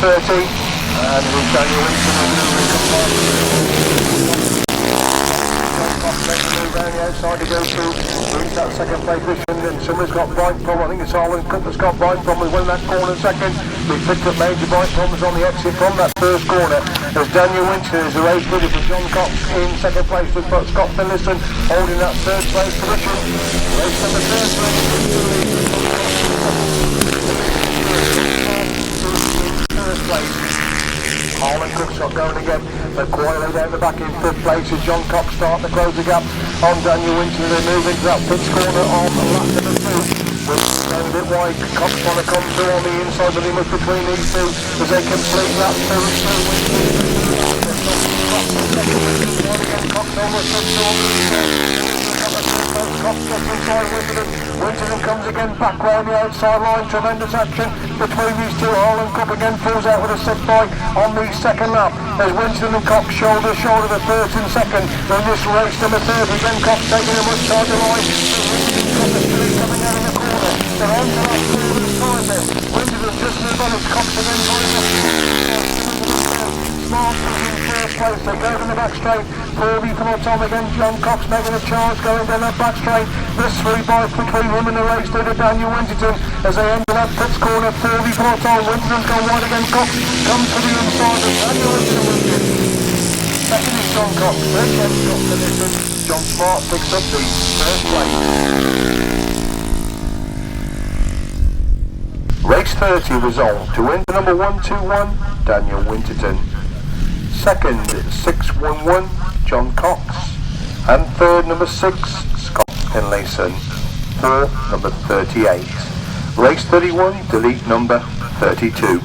30, and it is Daniel around the outside to go through that second place position, and someone's got bright problem. I think it's Harlan Cook that's got bright problems winning that corner second. We picked up major bright problems on the exit from that first corner as Daniel Winterton is the race leader for John Cox in second place with Scott Finlayson holding that third place position. Race number 3, first place. Harlan Cook's not going again, but quietly down the back in fifth place as John Cox starting to close the gap on Daniel Winterton. They move into that pitch corner on the lap number 2. Going a bit wide, Cox trying to come through on the inside, but he must between these two as they complete that third. Cox almost Cox gets inside Winterton. Winterton comes again back round the outside line. Tremendous action between these two. Harlan Cook again falls out with a set by on the second lap as Winterton and Cox shoulder to shoulder the first and second in this race number 30. Again Cox taking a much harder line. Coming out in the corner. They're on to that corner side there. Winterton just moved on as Cox again going up. Smart in first place. They go from the back straight. Morbey from Tom again. John Cox making a charge going down that back straight. There's 3 bikes between him and the race leader Daniel Winterton as they enter that pits corner. Morbey from Tom. Winterton's gone wide again. Cox comes to the inside of Daniel Winterton. Second is John Cox. Third is Scott Finlayson. John Smart picks up the first place. Race 30 resolved to win number 121 Daniel Winterton. Second, 611, John Cox. And third, number 6, Scott Finlayson. Fourth, number 38. Race 31, delete number 32.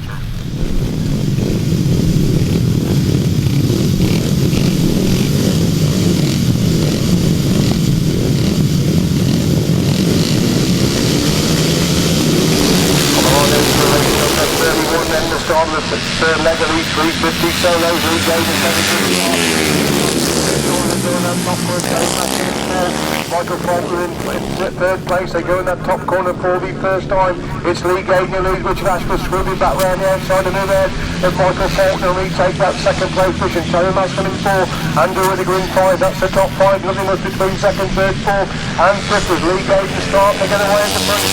On the third leg of each 350 solos, Gaydon Michael Falkner in third place. They go in that top corner for the first time. It's Gaydon who leads Richard Ashworth screwing back round the outside of move ahead. And Michael Falkner retake that second place position. Teri Massingham in 4, Andrew Whitaker in 5. That's the top 5. Nothing much between second, third, fourth and fifth as Gaydon start to get away at the front.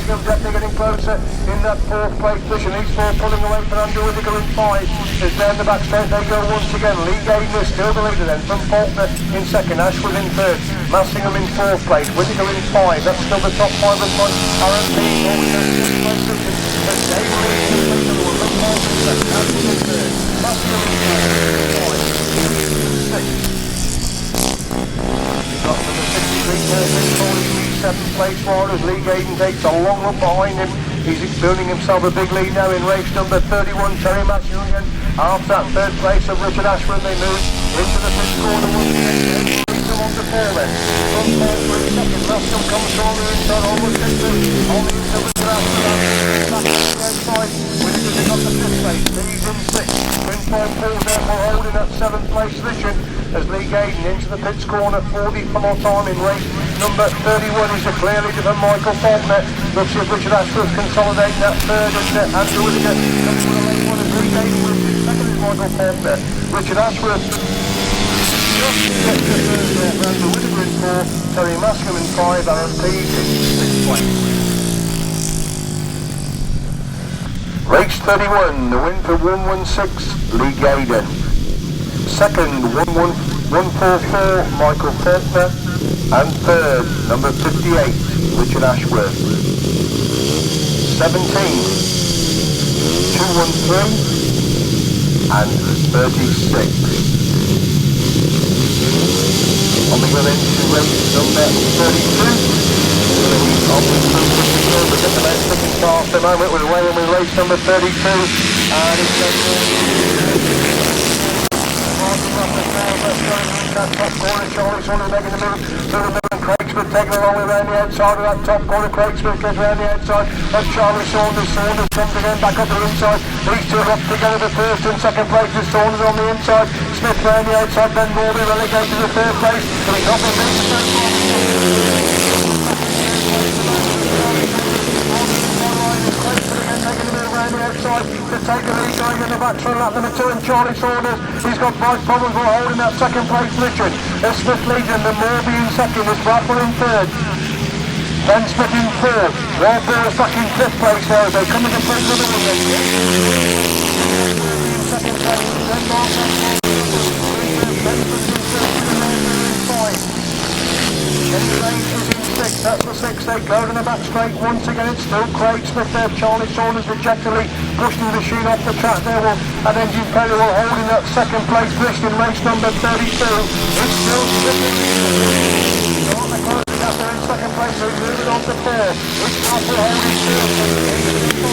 Definitely getting closer in that fourth place position. These 4 pulling away from Andrew Whitaker in 5. Is down the back straight they go once again. Gaydon is still the leader then from Falkner in second. Ashworth in third. Massingham in 4th place. Whitaker in 5. That's still the top 5 and 1. Aaron Pease holding the 6th place position. As Gaydon leads the leader from Falkner in second. Ashworth in third. Massingham in 5. 6. Got to the 7th place forward as Gaydon takes a long look behind him. He's building himself a big lead now in race number 31. Teri Massingham after that third place of Richard Ashworth. They move into the fifth corner once again. On the four then. Front four for a second. Massingham comes on the inside, almost gets on the inside with Ashworth. Back to the outside. Whitaker's got the fifth place. Pease in 6th. Twin 5 pulls therefore holding that 7th place position as Gaydon into the pits corner for the final time in race number 31 is a clear leader from Michael Falkner. Looks as if Richard Ashworth consolidating that third and Andrew Whitaker comes with a late one as Gaydon wins it. Second is Michael Falkner. Richard Ashworth just gets the third there. Andrew Whitaker in 4, Teri Massingham in 5, Aaron Pease in 6th place. Race 31, the win for 116, Gaydon. Second, 144, Michael Falkner. And third, number 58, Richard Ashworth. 17, 213, and 36. On the way into race number 32. We're getting about second car at the moment. We're away with race number 32. And it's that top corner, Charlie's on the leg in the middle, Craig taking a long way around the outside of that top corner. Craig Smith goes around the outside of Charlie Saunders. Saunders comes again back up the inside. These two are up together. The first and second place is Saunders on the inside. Smith around the outside. Then Morbey relegated to the third place. But he's not been around the outside to take the lead going in the back from lap number 2 and Charlie Saunders. He's got 5 problems for holding that second place position. There's Smith leading, the Morbey in second, there's Wrathall in third. Fenn-Smith in third. Wrathall is back in 5th place now, they're coming to front of the win. Second place, then Mark. That's the 6th. They go to the back straight once again. It's still Craig Smith there. Charlie Saunders dejectedly pushing the machine off the track there. And Engine Ferry will holding that second place position in race number 32. It's still Smith. They're in second place. They're moving on to 4. It's Wrathall holding 2.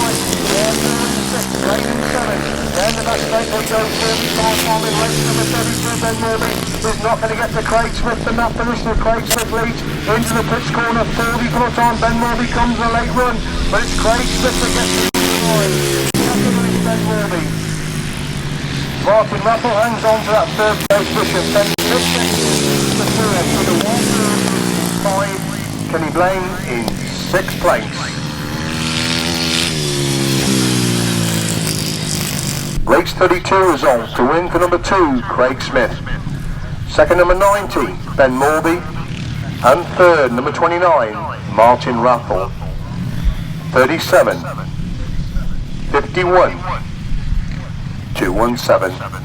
Gaydon 7. Down the back straight they go 35 on in race number 32. Ben Morbey is not going to get to Craig Smith in that position. Craig Smith leads into the pitch corner. 40 for the time. Ben Morbey comes a late run, but it's Craig Smith that gets the line. Ben Morbey. Martin Wrathall hangs on to that third place position. Ben Smith the third with a 1-5. Kenny Blaine in 6th place. Race 32 resolved to win for number 2, Craig Smith. Second, number 90, Ben Morbey. And third, number 29, Martin Wrathall. 37, 51, 217.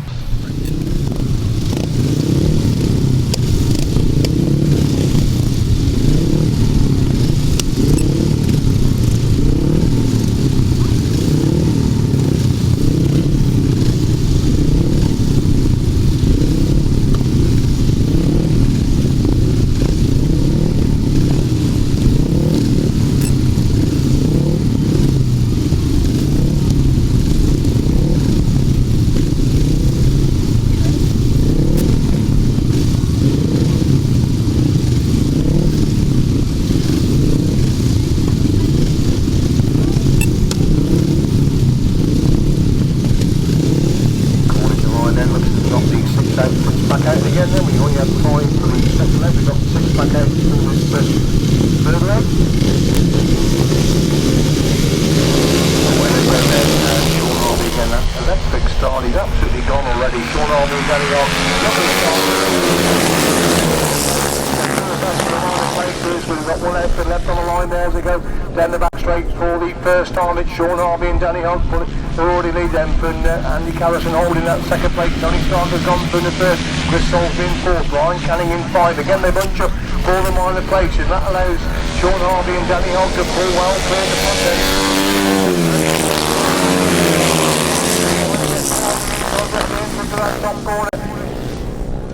Shaun and Danny Hogg who already lead them for Andy Carrison holding that second place. Tony Stark has gone through the first. Chris Salisbury in 4th. Brian Canning in 5. Again they bunch up for the minor places. That allows Shaun and Danny Hogg to pull well clear the front end.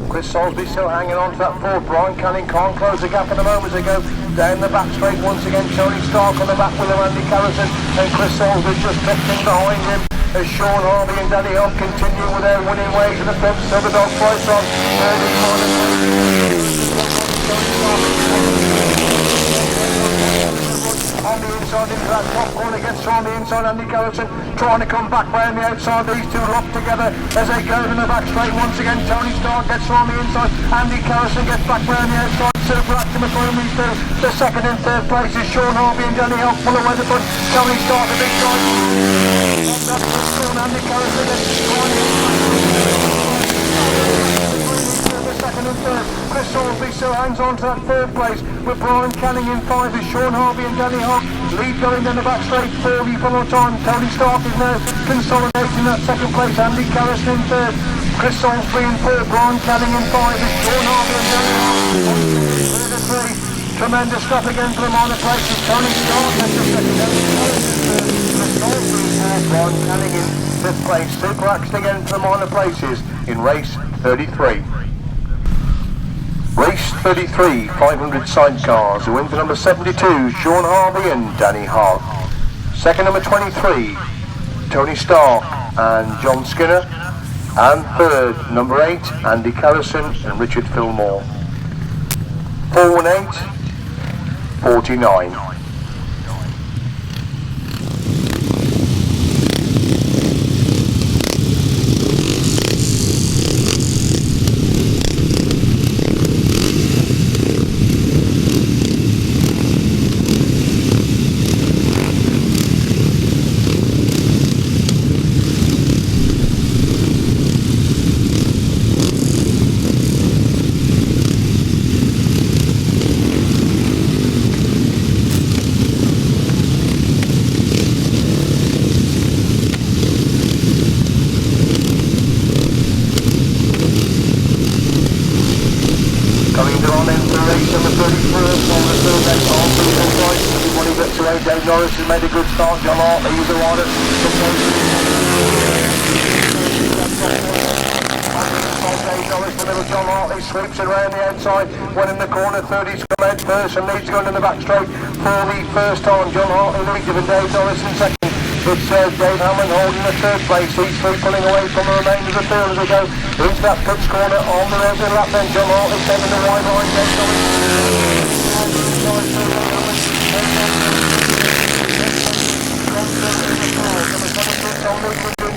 Chris Salisbury still hanging on to that 4th. Brian Canning can't close the gap in a moment ago. Down the back straight once again, Tony Stark on the back with Andy Carrison, and Chris Salisbury just kept in behind him as Shaun and Danny Hogg continue with their winning ways in the front. Silver Dog Price on the inside into that top corner, gets on the inside. Andy Carrison trying to come back round the outside. These two locked together as they go in the back straight once again. Tony Stark gets on the inside. Andy Carrison gets back round the outside. Super active between these two. The second and third place is Shaun and Danny Hogg pull away the front. Tony Stark a big time. Andy Carrison gets the second and third. Chris Salisbury still hangs on to that 3rd place with Brian Canning in 5 as Shaun and Danny Hogg lead going down the back straight 40 for the time. Tony Stark is now consolidating that 2nd place. Andy Carrison in 3rd. Chris Salisbury in 4th. Brian Canning in 5 as Shaun and Danny Hogg. Tremendous stuff again for the minor places. Tony Stark has the second. Brian Canning in 5th place. Super axed again for the minor places in race 33. Race 33, 500 sidecars. The win for number 72, Shaun and Danny Hogg. Second, number 23, Tony Stark and John Skinner. And third, number 8, Andy Carrison and Richard Fillmore. 41849. Norris has made a good start. John Hartley, he's a rider. Norris, the little John Hartley sweeps around the outside. One in the corner, 30's come out first and leads going in the back straight for the first time. John Hartley leads and Dave Norris in second. It's Dave Hammond holding the third place. These three pulling away from the remainder of the field as they go into that pitch corner on the road in lap then. John Hartley taking the wide line. Dave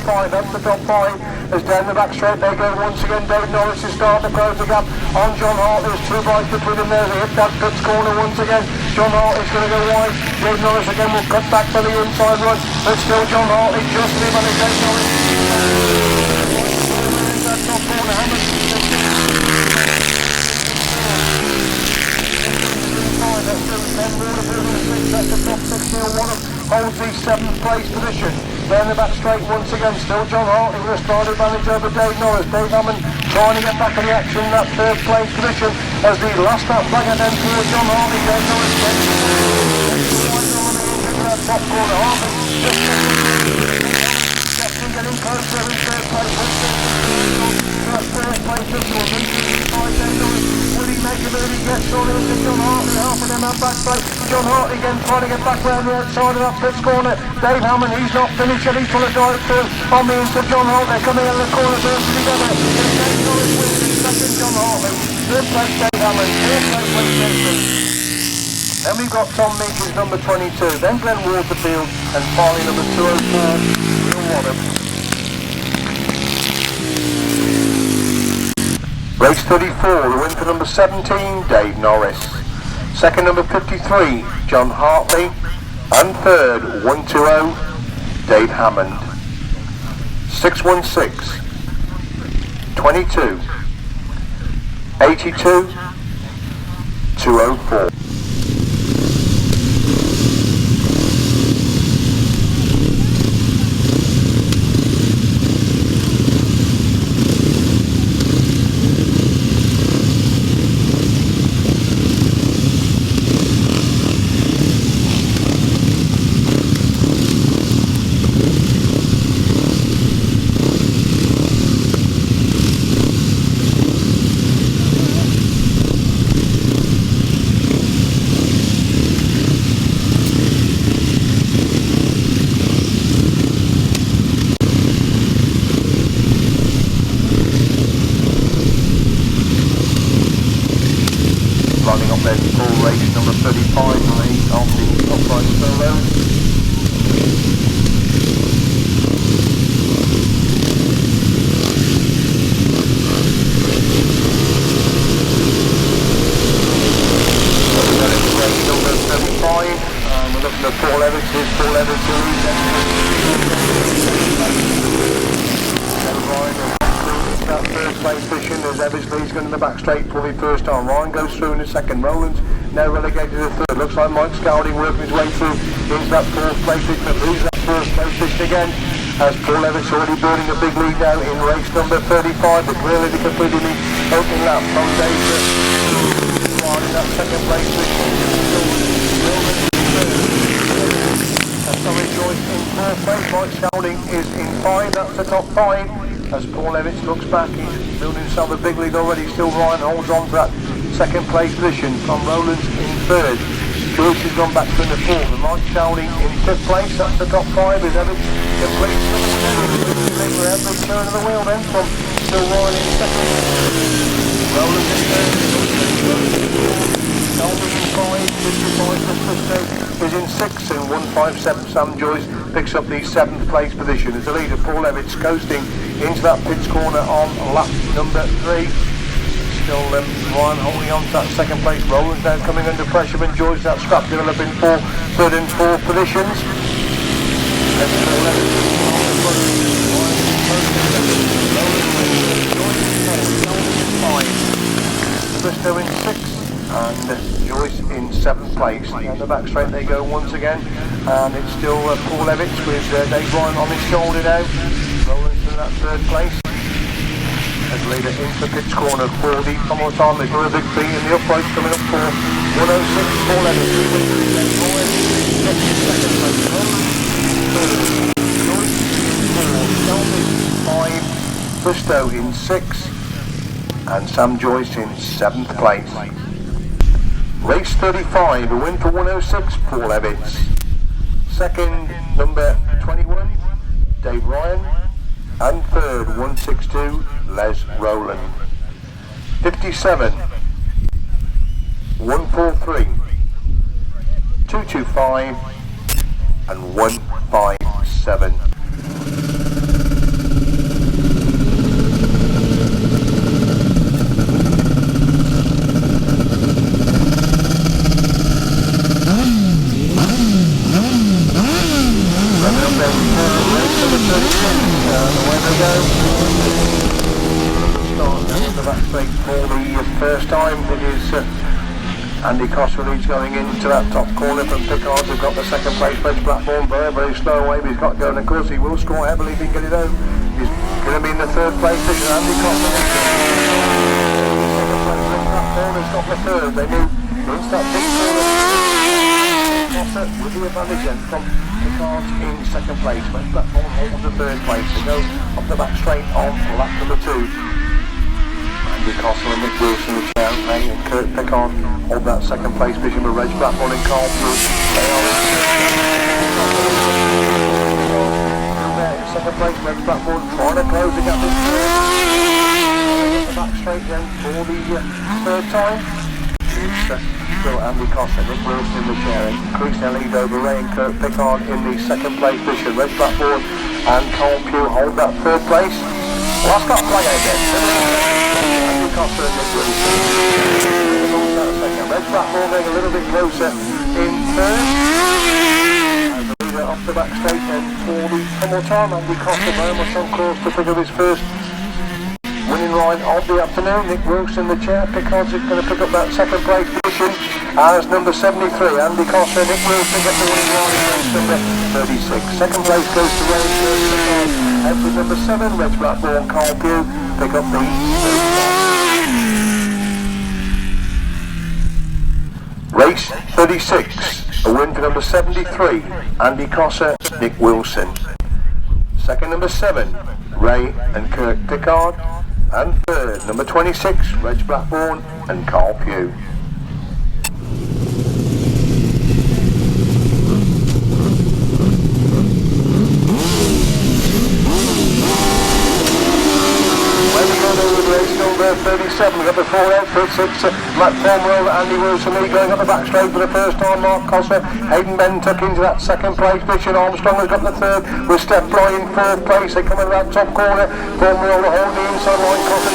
That's the top five. As down the back straight they go once again. David Norris is starting to close the gap on John Hartley. There's two bikes between them there. They hit that pits corner once again. John Hartley's going to go wide. David Norris again will cut back for the inside run. But still John Hartley just leave on his David Norris. That top corner. That's the top 16 holds the 7th place position. Down the back straight once again, still John Hartley with a start advantage over Dave Norris. Dave Hammond trying to get back in the action in that 3rd place position as the last lap flag and then for John Hartley. Dave Norris that top corner. Hartley just getting closer in 3rd place. That 4th place will he make a move? He gets on into John Hartley, half of them at back straight. John Hartley again trying to get back round the outside of that pits corner. Dave Hammond, he's not finished yet, he's full of direct through on the into John Hartley. Coming in the corner first together. It's Dave Norris wins, second John Hartley. 3rd place Dave Hammond, 4th place Winterton. Then we've got Tom Meekins number 22, then Glenn Waterfield and finally number 204, Neil Wadham. Race 34, the win for number 17, Dave Norris. Second number 53, John Hartley. And third, 120, Dave Hammond. 616, 22, 82, 204. Running up then full race number 35 on the upright solo. Race number 35, we're looking at Paul Evans, Paul Evans that 3rd place position as Eversley's going in the back straight for the first time. Ryan goes through in the second. Rowland's now relegated to the 3rd. Looks like Mike Scouting working his way through into that 4th place position. Loses that 1st place position again as Paul Evans already burning a big lead now in race number 35. But clearly they completed the opening lap from Dave Ryan in that 2nd place position. Sorry Joyce in 4th place. Mike Scouting is in 5. That's the top 5. As Paul Evans looks back, he's building himself a big lead already. Still Ryan holds on for that 2nd place position from Rowlands in 3rd. Joyce has gone back to in the 4th. And Mike Chowding in 5th place. That's the top 5 as Evans completes every turn of the wheel then from still Ryan in 2nd. Roland in third. Colin in 5, 55 for Bristow is in 6, and 157 Sam Joyce picks up the 7th place position as the leader Paul Evans coasting into that pits corner on lap number 3. Still Ryan holding on to that 2nd place. Roland's now coming under pressure and Joyce that scrap developing for 3rd and 4th positions. Bristow in 6th and Joyce in 7th place. Down the back straight they go once again, and it's still Paul Evans with Dave Ryan on his shoulder now. Rolling to that 3rd place. As leader into the pitch corner for the one more time. They've got a big B in the upright coming up for 106. Paul Evans. Bristow in 6th and Sam Joyce in 7th place. Race 35, a win for 106, Paul Evans. 2nd, number 21, Dave Ryan. And 3rd, 162, Les Rowland. 57, 143, 225 and 157. First time it is Andy Coster leads going into that top corner from Pickard. We've got the 2nd place Reg Blackburn, very slow away, but he's got going. Of course he will score heavily if he can get it home. He's going to be in the 3rd place position. Andy Coster in 2nd place. Reg Blackburn has got the 3rd. They move into that big corner. Coster with the advantage then from Pickard in 2nd place. Reg Blackburn holds the 3rd place. They go up the back straight on lap number 2. Costa and Nick Wilson with Shaun and Kurt Pickard hold that 2nd place position with Reg Blackburn and Carl Bruce. They are in 2nd place. Reg Blackburn trying to close the gap. The back straight then for the 3rd time. It's still Andy Costa, Nick Wilson in the chair, increasing their lead over Ray and Kurt Pickard in the 2nd place position. Reg Blackburn and Carl Pugh hold that 3rd place. Well, that's got a flag again. Costa and Nick Wilson. Reg Blackburn going a little bit closer in 3rd. As the leader off the back straight then for the one more time. Andy Costa very much on course to pick up his first winning ride of the afternoon. Nick Wilson in the chair. Pickard's going to pick up that 2nd place position as number 73. Andy Costa and Nick Wilson get the winning ride in race number 36. 2nd place goes to Ray Pickard. Out with number 7, Reg Blackburn, Carl Pugh pick up the 3rd. Race 36, a win for number 73, Andy Costa, Nick Wilson. 2nd, number 7, Ray and Kurt Pickard. And 3rd, number 26, Reg Blackburn and Carl Pugh. Number 37, we've got the 4 outfits, it's Matt Palmer, Andy Wilson Lee going up the back straight for the first time, Mark Costa, Hayden Ben tuck into that 2nd place position, Armstrong has got the 3rd, with Steph Bly in 4th place, they come in that top corner, Palmer over holding the inside line, Costa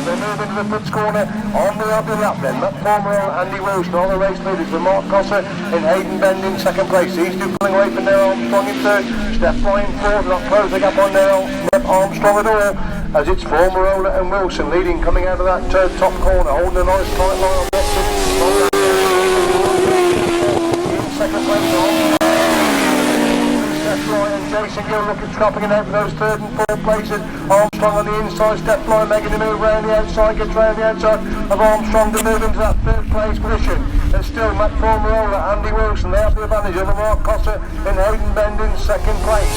they move into the pits corner, on the other lap then, Matt Palmer and Andy Wilson are the race leaders, with Mark Costa and Hayden Ben in 2nd place, these two pulling away from there, Armstrong in 3rd, Steph Bly in 4th, not closing up on there, Armstrong at all, as it's Marola and Wilson leading, coming out of that top corner, holding a nice tight line on the exit. In 2nd place on. Steph Bly and Jason Gill looking scrapping it out for those 3rd and 4th places. Armstrong on the inside, Steph Bly making the move round the outside, gets round the outside of Armstrong to move into that 3rd place position. There's still Matt Marola, Andy Wilson, they have the advantage over Mark Costa and Hayden Bend in 2nd place.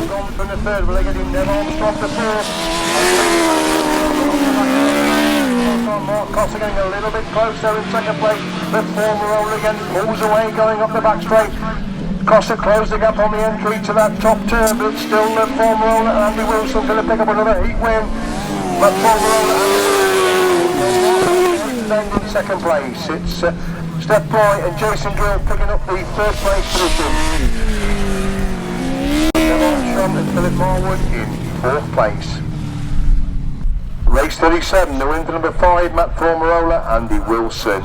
Gone from the 3rd, will they get him then? Armstrong to 4th. Mark Costa getting a little bit closer in 2nd place. The Marola again pulls away, going up the back straight. Costa closed the gap on the entry to that top turn, but still the Formarola and Andy Wilson going to pick up another heat win. But Formarola and in second place. It's Steph Boy and Jason Drill picking up the third place position. Sean and Philip Marwood in fourth place. Race 37, the win for number 5, Matt Formarola, Andy Wilson.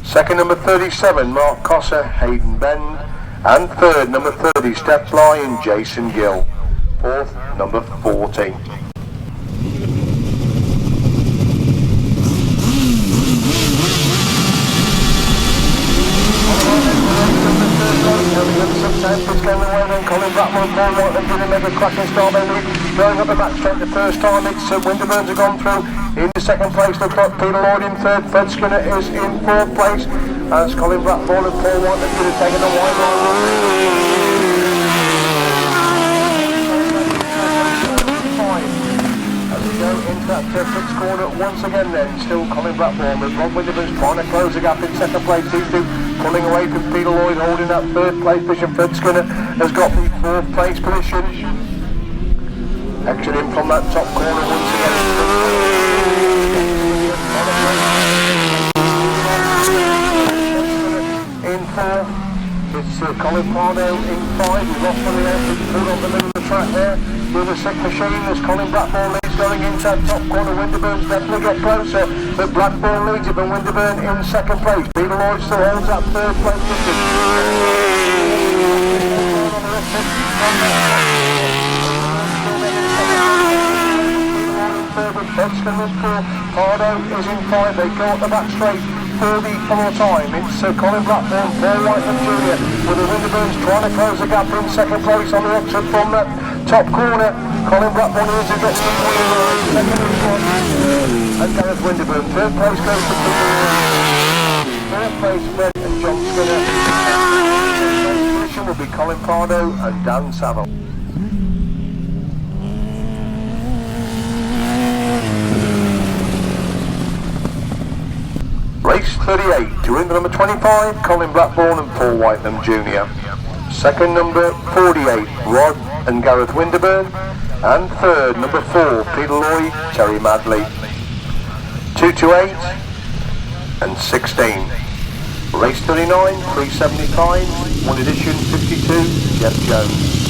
Second, number 37, Mark Cossa, Hayden Bend. And third, number 30, Steph Bly and Jason Gill. Fourth, number 40. It's going away then. Colin Blackmore, Paul Whitaker didn't make a cracking start. They going up the back straight the first time. It's Winterburns have gone through. In the second place, they've got Peter Lloyd in third. Fred Skinner is in fourth place. As Colin Blackmore and Paul Whitaker have taken a wide into that fifth corner once again then, still Colin Blackmore, but Ron Winterburns trying to close the gap in second place. These two pulling away from Peter Lloyd, holding that third place position. Fred Skinner has got the fourth place position. Exiting from that top corner once again. In fourth, it's Colin Parnell in five. We've lost on the end, pulled on the middle of the track there. With a sick machine as Colin Blackmore leads going into that top corner. Winterburns definitely get closer, but Blackmore leads it, but Winterburn in second place. Peter Lloyd still holds that third place position. Pardo is in five. They go up the back straight for the full time. It's Colin Blackmore, Paul Whiteman Jr. with the Winterburns trying to close the gap in second place on the exit from that top corner. Colin Blackmore is to get second and Gareth Winterburn. Third place goes to Peter. Fourth place Fred and John Skinner. Position will be Colin Pardo and Dan Saville. Race 38, to win the number 25, Colin Blackmore and Paul Whiteman Jr. Second, number 48, Rod and Gareth Winterburn. And third, number 4, Peter Lloyd, Terry Madley. 2 to 8 and 16. Race 39, 375, 1 edition 52, Jeff Jones.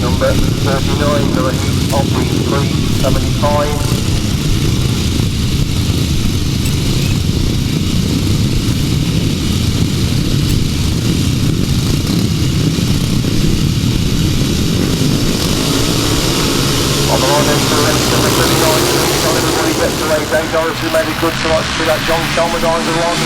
Number 39, the race of the 375. On the line then for the race number 39, not everybody gets away. Dave Norris who made a good start to that John Chalmerdine the line.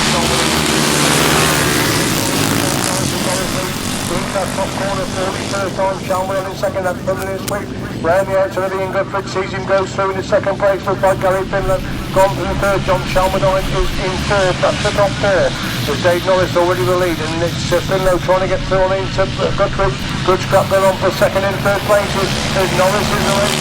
That top corner for the first time, Shalwell in second, that's Finlay sweep. Round the outside of the Inglewood, sees him go through in the second place, looks like Gary Finland. Gone from the third, John Shalmerdine is in fourth, that's the top four. There's Dave Norris already the lead, and it's Finlay trying to get through on into Guthrie. Good scrap going on for second and third places. There's Norris in the race.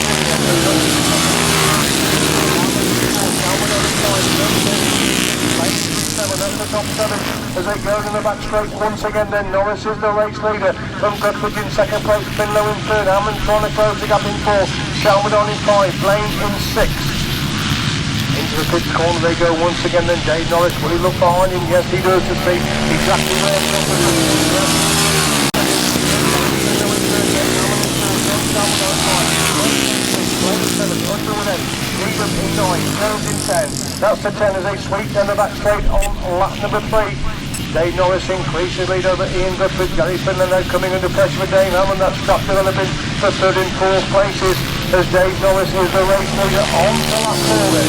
That's the top seven as they go in the back straight once again. Then Norris is the race leader from Guthrie in second place, Finlow in third, Hammond trying to close the gap in fourth, Shalmerdine in five, Blaine in sixth. Into the pit corner they go once again. Then Dave Norris, will he look behind him? Yes, he does, to see exactly where he's in 9, Jones in 10. That's the 10 as they sweep down the back straight on lap number 3. Dave Norris increasing lead over Ian Guthrie. Gary Finlayson coming under pressure for Dave Hammond. That's dropped developing for third and fourth places as Dave Norris is the race leader on the lap corner.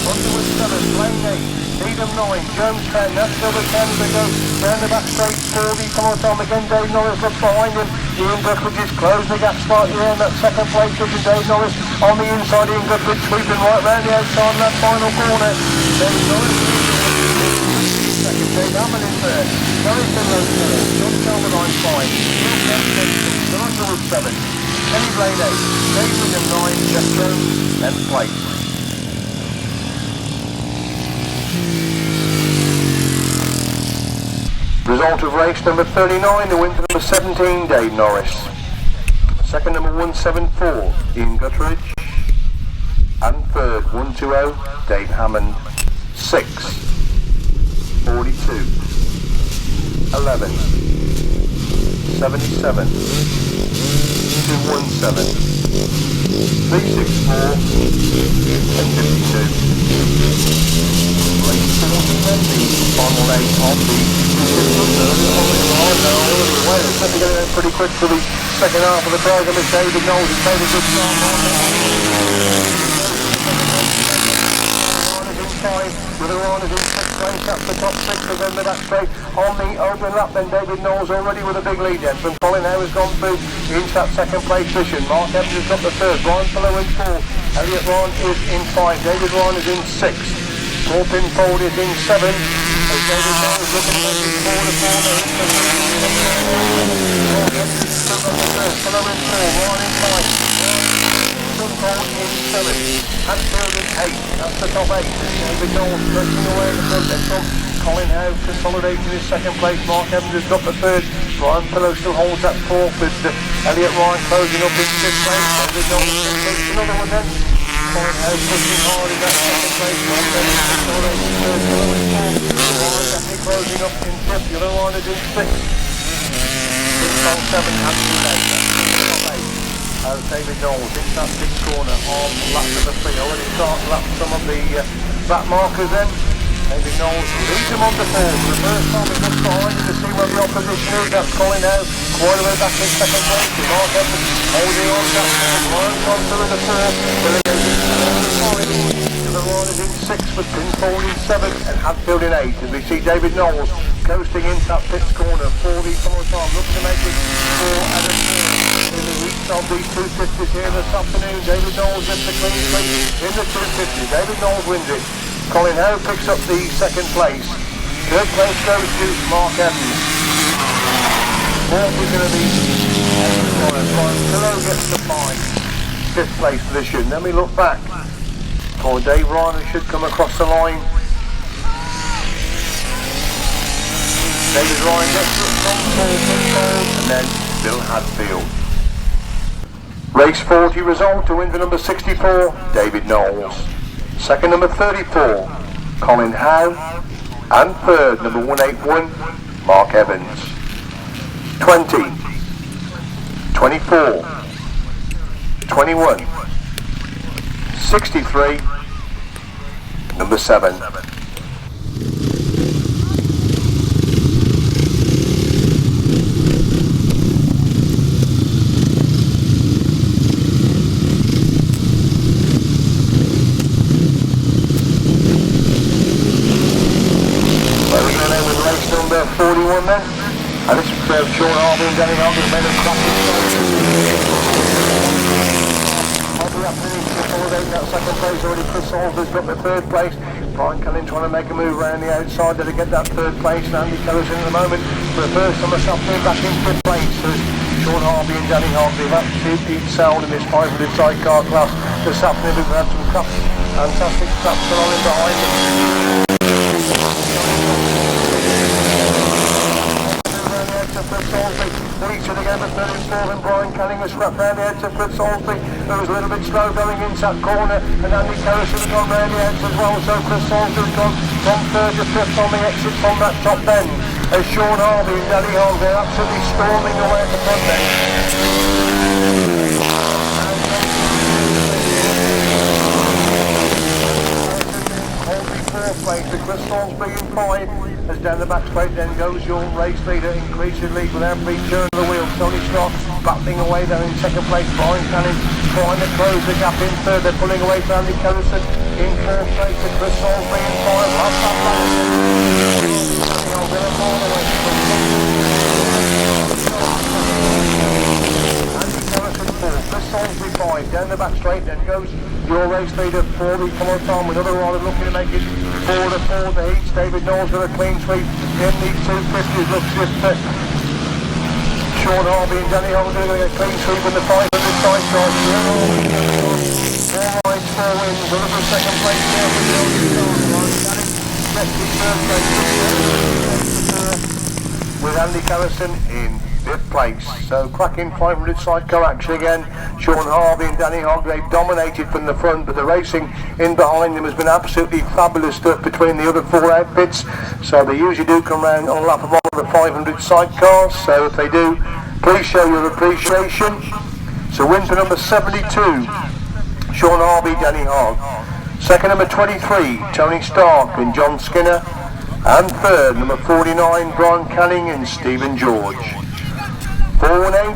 Underwood 7, Lane 8, Needham 9, Jones 10, that's over 10 to go, down the back straight, 40, come on Tom again, Dave Norris looks behind him, Ian Guthrie is closing the gap slightly there in that second place, pushing Dave Norris on the inside, Ian Guthrie sweeping right round the outside in that final corner, Dave Norris, second, Dave Hammond in third, Gary Finlayson third, John Calverdine 5, Neil Kemp 6, John Underwood 7, Kenny Blaine 8, Dave William 9, Jeff Jones 10th place. Result of race number 39, the win for number 17, Dave Norris. Second number 174, Ian Guthrie. And third, 120, Dave Hammond. 6, 42, 11, 77, 217, 364, and 52. Race 40 then, the final leg of the pretty quick for the second half of the program as David Knowles has made a good start. With the Rhinos in 6th place, that's the top 6 of them, that's straight on the open lap then. David Knowles already with a big lead then from Colin Howe has gone through into that second place position. Mark Evans has got the third, Brian Pillow in 4, Elliot Ryan is in 5, David Ryan is in 6. Horton Fold is in 7. As David Knowles looking to make his corner. Pillow in 4, Ryan in 5. Fold in 7. Hatfield in 8. That's the top 8. David Knowles pushing away in the front then from Colin Howe consolidating his second place. Mark Evans has got the third. Brian Pillow still holds that fourth with Elliot Ryan closing up in 5th place. David Knowles takes another one then. Colin Howe pushing hard in that second place. Mark Evans consolidating third. Pillow in 4th. Ryan definitely closing up in 5th. The other one is in 6th. 6 on 7. Hatfield 8. Top 8. David Knowles into that big corner on lap number 3. Already started lap some of the back markers then. David Knowles leads him on the 4. For the first time he looks behind him to see where the opposition is. That's Colin Howe quite a way back in second place. Mark Evans holding on to that 4. Ryan's gone through in the 4. The Ryan is in 6 with Pinfold in 7 and Hatfield in 8. As we see David Knowles coasting into that 5th corner for the final time, looking to make it 4 and a 2 in the reach of the 250s here this afternoon. David Knowles gets the clean sweep in the 250. David Knowles wins it. Colin Howe picks up the second place. Third place goes to Mark Evans. Fourth is going to be Brian Pillow gets the 5. 5th place position. Then we look back for Dave Ryan, who should come across the line. David Ryan gets it from Paul and then Bill Hadfield. Race 40 result to win for number 64, David Knowles. Second number 34, Colin Howe. And third, number 181, Mark Evans. 20, 24, 21, 63, number 7. Well, we're going in with race number 41 then. And this is Shaun Harvey and Danny Harvey made a cracking consolidating that second place already. Chris Saunders got the third place. Brian Cullen trying to make a move around the outside there to get that third place, and Andy Keller's in at the moment for the first time this afternoon back in 5th place. So Shaun Harvey and Danny Harvey have absolutely excelled in this 500 sidecar class this afternoon. We've had some fantastic traps along in behind them. Whitaker again with 34 and Brian Canning was swept round the edge of Fritz Halsey, who was a little bit slow going into that corner, and Andy Kellis has gone round the edge as well, so Chris Halsey has gone from 3rd to 5th on the exit from that top bend, as Shaun Harvey and Danny Harvey are absolutely storming away at the front end. fourth place to Chris Salisbury in 5. As down the back straight then goes your race leader, increasing lead with every turn of the wheel. Tony Scott battling away there in second place. Brian Canning trying to close the gap in third. They're pulling away from Andy Kellison in fourth place to Chris Salisbury in 5. Last lap Chris Salisbury 5, down the back straight then goes your race leader for the follow time. Another rider looking to make it forward for the heats. David Knowles with a clean sweep in the 250s. Looks with Shaun Harvey and Danny Holder doing a clean sweep in the 500 sidecars. Four rides, four wins. Another second place there with Andy Callison in 5th place. So cracking 500 sidecar action again. Shaun Harvey and Danny Hogg, they've dominated from the front, but the racing in behind them has been absolutely fabulous stuff between the other four outfits. So they usually do come round on a lap of one of the 500 sidecars. So if they do, please show your appreciation. So win for number 72, Shaun Harvey, Danny Hogg. Second, number 23, Tony Stark and John Skinner. And third, number 49, Brian Canning and Stephen George. 4 and 8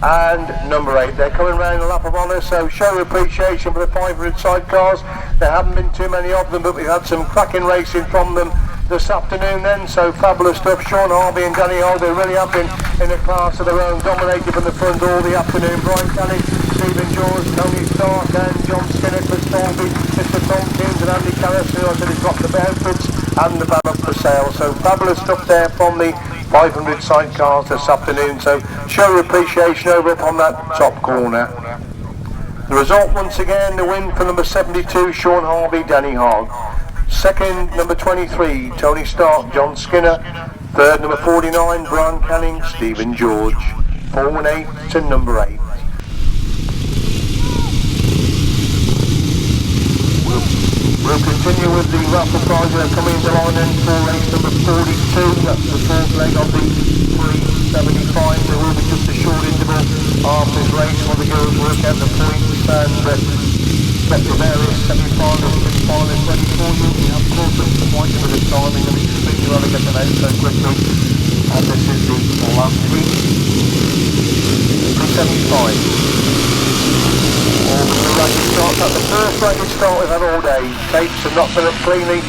and number 8. They're coming round a lap of honour, so show your appreciation for the 500 sidecars. There haven't been too many of them, but we've had some cracking racing from them this afternoon then, so fabulous stuff. Shaun Harvey and Danny Hogg, they really have been in a class of their own, dominated from the front all the afternoon. Brian Canning, Stephen George, Tony Stark and John Skinner, Chris Thornby, Mr Tompkins and Andy Carris, who I said he's got the outfits and the van up for sale. So fabulous stuff there from the 500 sidecars this afternoon, so show your appreciation over up on that top corner. The result once again, the win for number 72, Shaun Harvey, Danny Hogg. Second, number 23, Tony Stark, John Skinner. Third, number 49, Brian Canning, Stephen George. 4 and 8 to number 8. We'll continue with the Wrathall prize. They're coming into line in for race number 42. That's the fourth leg of the 375. There will be just a short interval after this race while the girls work out the points and set the various semi-finals and finalists ready for you. We have caught up to point with the timing and it's extremely well to get them out so quickly. And this is the last heat. 375. That's the first racket start we've had all day. Tapes have not been up cleanly,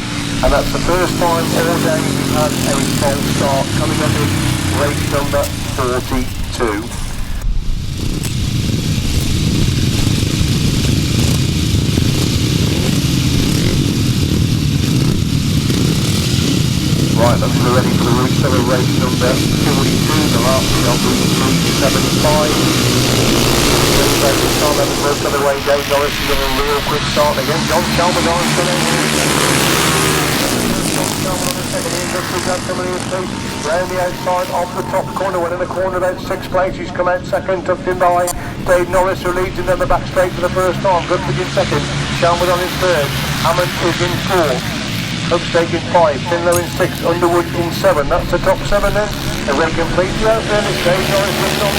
and that's the first time all day we've had a false start coming up in race number 42. Right, that's ready for the route of race number 42, the last of the 375. This time having worked on the way, Dave Norris is in a real quick start again. John Chalmers on coming in. John Chalmers on the second in, coming in round the outside of the top corner, went in the corner about 6 places, come out second, tucked in by Dave Norris, who leads him down the back straight for the first time. Goodford in second, Chalmers on his third, Hammond is in 4. Upstake in 5, Finlow in 6, Underwood in 7. That's the top 7 then. And we're completely out there. It's Dave Norris wins on.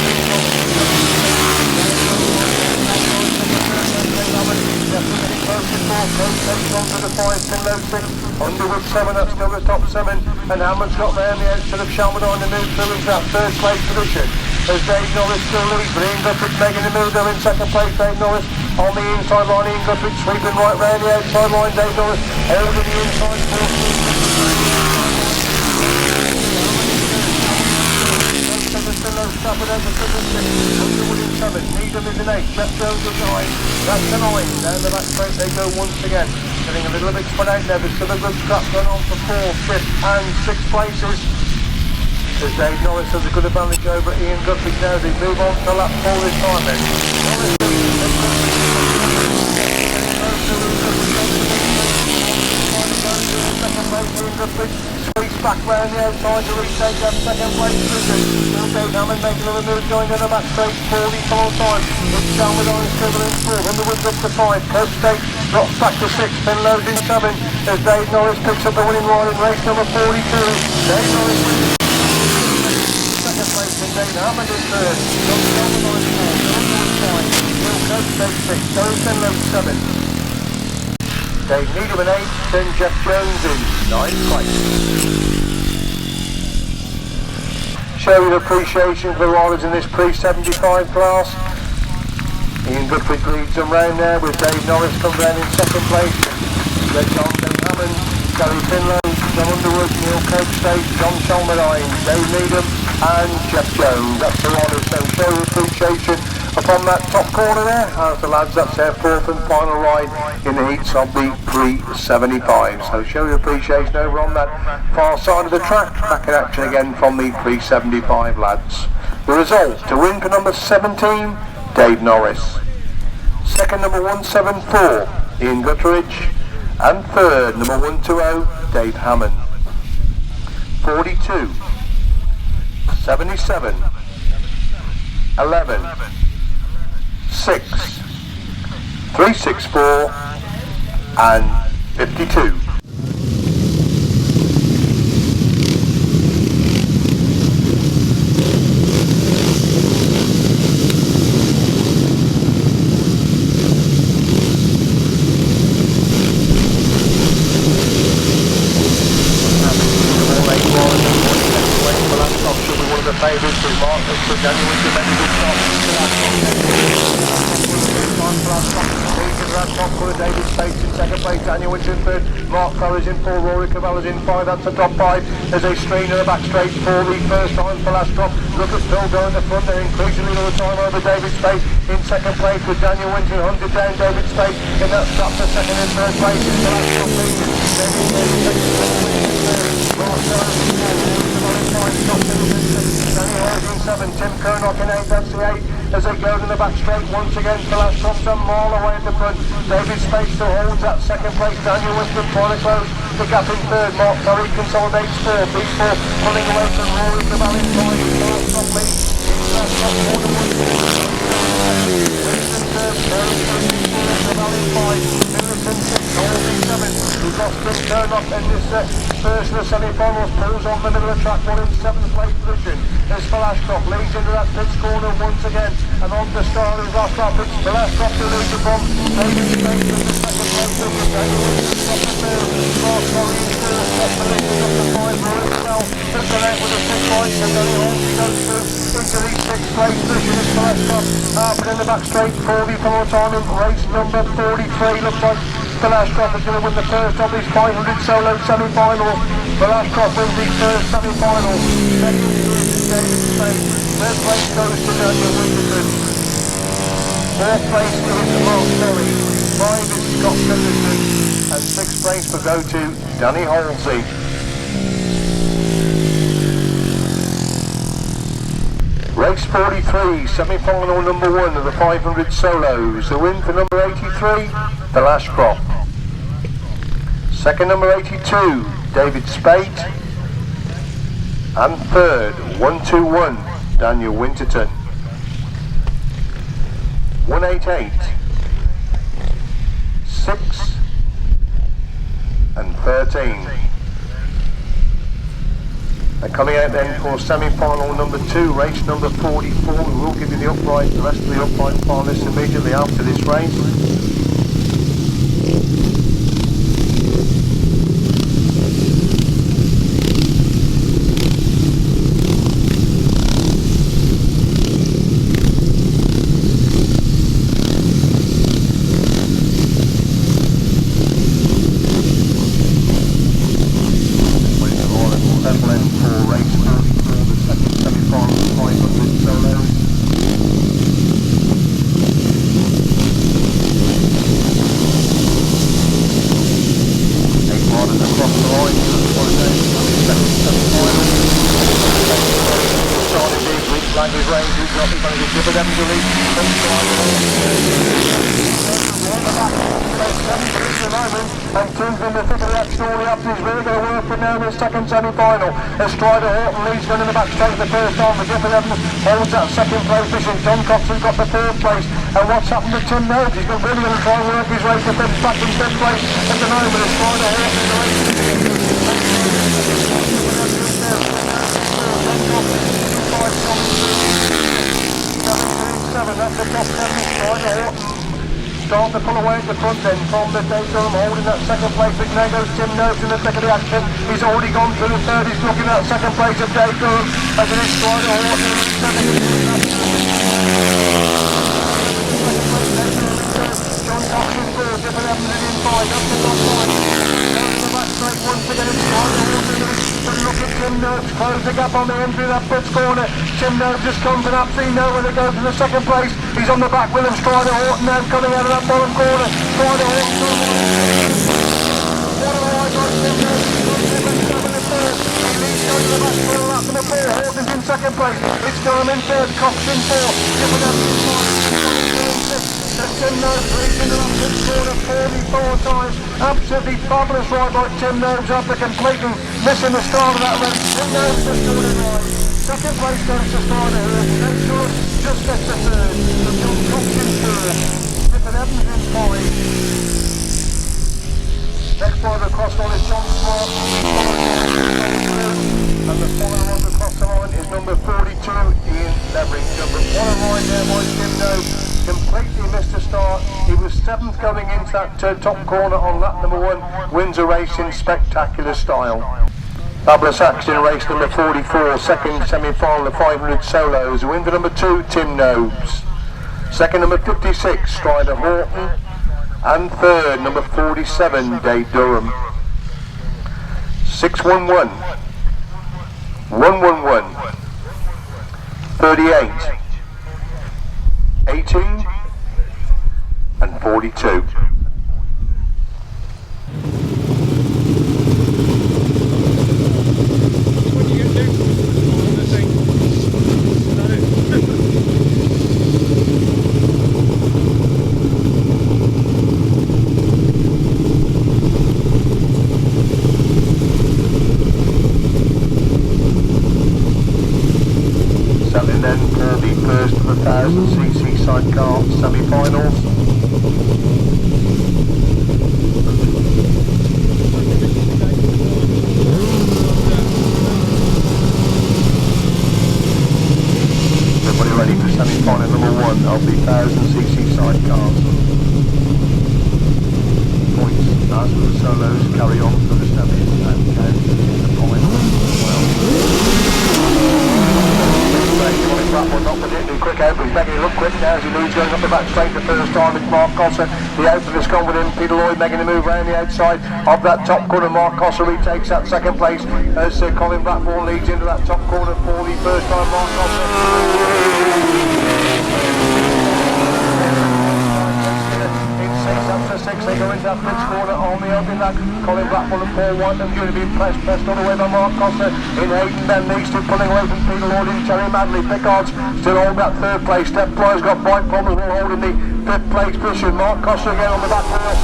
To the 5, Finlow 6, Underwood 7, that's still the top 7, and Hammond's got there on the outside of Shalmadine to move through into that third place position. As Dave Norris still leads, but Ian Guthrid's making the move there in second place. Dave Norris on the inside line, Ian Guthrid sweeping right round the outside line. Dave Norris holding the inside fourth. Underwood in 7, Needham is in 8, Jeff Jones in 9, that's the 9, down the back straight they go once again, getting a little bit spread out there, but still a good scrap going on for 4th, 5th and 6th places. As Dave Norris has a good advantage over Ian Guthrie now, they move on to lap 4 this time then. Squeeze back round the outside to retake that second place position. Still Dave Hammond making another move going down the back straight, 40 full time. It's Chalmers on still in 4, Underwood's up to 5, Cope State drops back to 6, Finlow's in 7. As Dave Norris picks up the winning ride in race number 42. Dave Norris wins second place in Dave Hammond in 3rd. John Chalmers on 4, Underwood 5, Will Cope State 6, Terry Finlow 7. Dave Needham in 8th, then Jeff Jones in 9th place. Showing appreciation for the riders in this pre-75 class. Ian Goodwin leads them round there with Dave Norris coming round in 2nd place. Red John Hammond, Gary Finlayson, John Underwood, Neil Copestake, John Chalmerdine, Dave Needham and Jeff Jones. That's the riders, so show appreciation upon that top corner there. As the lads, that's their 4th and final ride in the heats of the pre-75. So show your appreciation over on that far side of the track. Back in action again from the pre-75 lads. The result, to win for number 17, Dave Norris. Second, number 174, Ian Gutteridge. And third, number 120, Dave Hammond. 42, 77, 11, 6, 364 and 52. Favourites with Mark Richard, Daniel Winter, many good shots. David Speight in 2nd place, Daniel Winter in 3rd, Mark Ferry's in 4th, Rory Cavallo's in 5th, that's the top 5. There's a strain in the back straight for the first time for Ashcroft. Look at Phil going to front, they're increasingly all the time over David Speight in 2nd place with Daniel Winter 100 down David Speight in that strap for 2nd and 3rd place. It's the Ashcroft leading. Tim Curnock in 8th, that's the 8 as they go in the back straight once again. Ashcroft's a mile away at the front. David Speight still holds that 2nd place. Daniel Winston trying to close the gap in 3rd. Mark Ferry consolidates 4th. Pease 4 pulling away from Rory Cavallo in 5. Ashcroft leads. We've lost Tim Curnock in this first of the semi-finals, pulls on the middle of the track, one in 7th place position. There's Ashcroft, leads into that pits corner once again, and on the start is Ashcroft. It's Ashcroft who leads it from David Speight in the 2nd place position. Got the 3rd, Mark Ferry in 4th, got the lead, got the 5, Rory Cavallo just got out with a 6 points, and then Halsey goes through into the 6th place position. It's Ashcroft, but in the back straight for the final time in race number 43. Looks like Ashcroft is going to win the first of his 500 solo semi-final. Ashcroft wins the first semi-final. Second is David Speight. 3rd place goes to Daniel Winterton. 4th place goes to Mark Ferry. 5 is Scott Henderson. And 6th place will go to Danny Halsey. Race 43, semi-final number 1 of the 500 solos. The win for number 83, Phil Ashcroft. Second, number 82, David Speight. And third, 121, Daniel Winterton. 188, 6 and 13. And coming out then for semi-final number 2, race number 44. We will give you the rest of the upright finalists immediately after this race. Second semi-final. Strider Horton leads one in the back straight the first time. The Dyfed holds that 2nd place position. John Coxon's got the 3rd place. And what's happened to Tim Nobes? He's really going to try and work his way to back in 5th place at the moment. Strider Horton in the race. That's the top 7. Strider Horton on to pull away at the front end from the Durham, holding that second place. But now goes Tim Nobes in the thick of the action. He's already gone through the third. He's looking at second place of Durham as it is Strider Horton. John Cox in fourth, different happening in five. Up to the top line. Down to the back straight once again. It's Strider Horton. But look at Tim Nobes, close the gap on the entry of that pits corner. Tim Nobes just comes and absolutely nowhere to go to the second place. He's on the back with him, Strider Horton now coming out of that bottom corner. Strider Horton. What a ride by Tim Nobes. The third. He leads down to the back for a lap and a four. Horton's in second place. It's Durham in third, Cox in fourth. Different up in five. Tim Nobes leads into that pits corner 44 times. Absolutely fabulous ride by Tim Nobes after completely missing the start of that race. Tim Nobes just doing it right. Second place goes to Strider Horton. Then Durham just gets the third. So John Cox in third. Different Evans in five. Next driver across the line is John Smart. And the follower on the cross the line is number 42, Ian Leveridge. What a ride there by Tim Nobes. Completely missed the start. He was 7th going into that top corner on lap number 1. Wins a race in spectacular style. Fabulous action in race number 44. Second semi-final of 500 solos. Winner number 2, Tim Nobes. Second number 56, Strider Horton. And third, number 47, Durham. 611, 111, 38, 18, and 42. What do you do? On the thing. Is that it? Settling then for the first of the 1000cc sidecar semi-finals. Everybody ready for semi-final number 1 of the 1000cc sidecars. Points as for the solos carry on for the semis and count the final as well. Colin Wrathall not particularly quick out, but he's making it look quick now as he leads going up the back straight the first time. It's Mark Cossa. The outfit has gone with him. Peter Lloyd making a move around the outside of that top corner. Mark Cossa retakes that second place as Colin Wrathall leads into that top corner for the first time. Mark Cossa. After 6, they go into that pits corner on the open back. Colin Wrathall and Paul Whitaker going to be pressed all the way by Mark Costa. In Hayden Ben Leach still pulling away from Peter Lloyd and Teri Madley. Picard's still holding that third place. Step Fly's got bright problems while holding the 5th place position. Mark Costa again on the back wheel.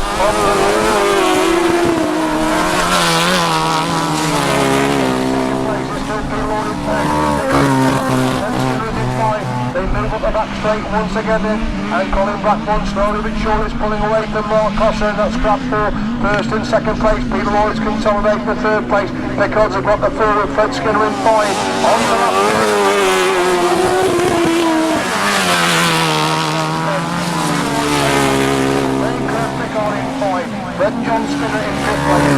They move up the back straight once again then, and Colin Blackburn slowly but surely is pulling away from Mark Cossa, and that's scrap for first and second place. Peter Lloyd's consolidating the third place because they've got the forward Fred Skinner in 5. On the lap. Fred John Skinner in 5th place.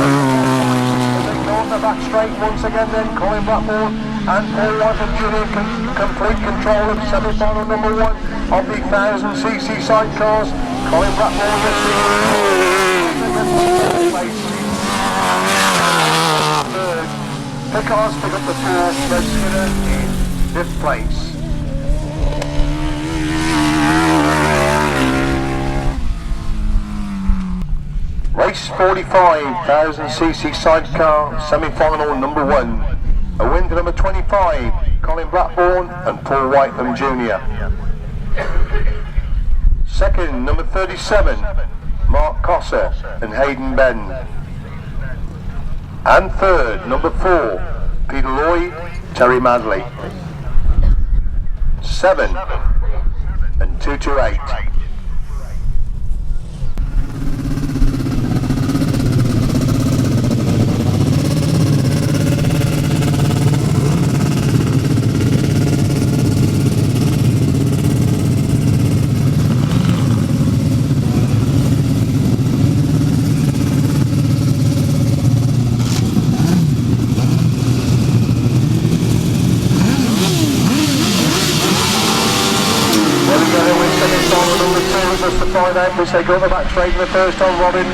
On the back straight once again then, Colin Blackburn and Paul Whitaker Jr. complete control of semi-final number 1 of the 1000cc sidecars. Colin Blackburn third. Picard's pick up the 4th, Fred Skinner in 5th place. Race 45, 1000cc sidecar, semi-final number 1. A win to number 25, Colin Blackburn and Paul Whitaker Jr. Second, number 37, Mark Cossa and Hayden Ben. And third, number 4, Peter Lloyd, Teri Madley. 7 and 228. line out, which they go the back straight in the first on. Robin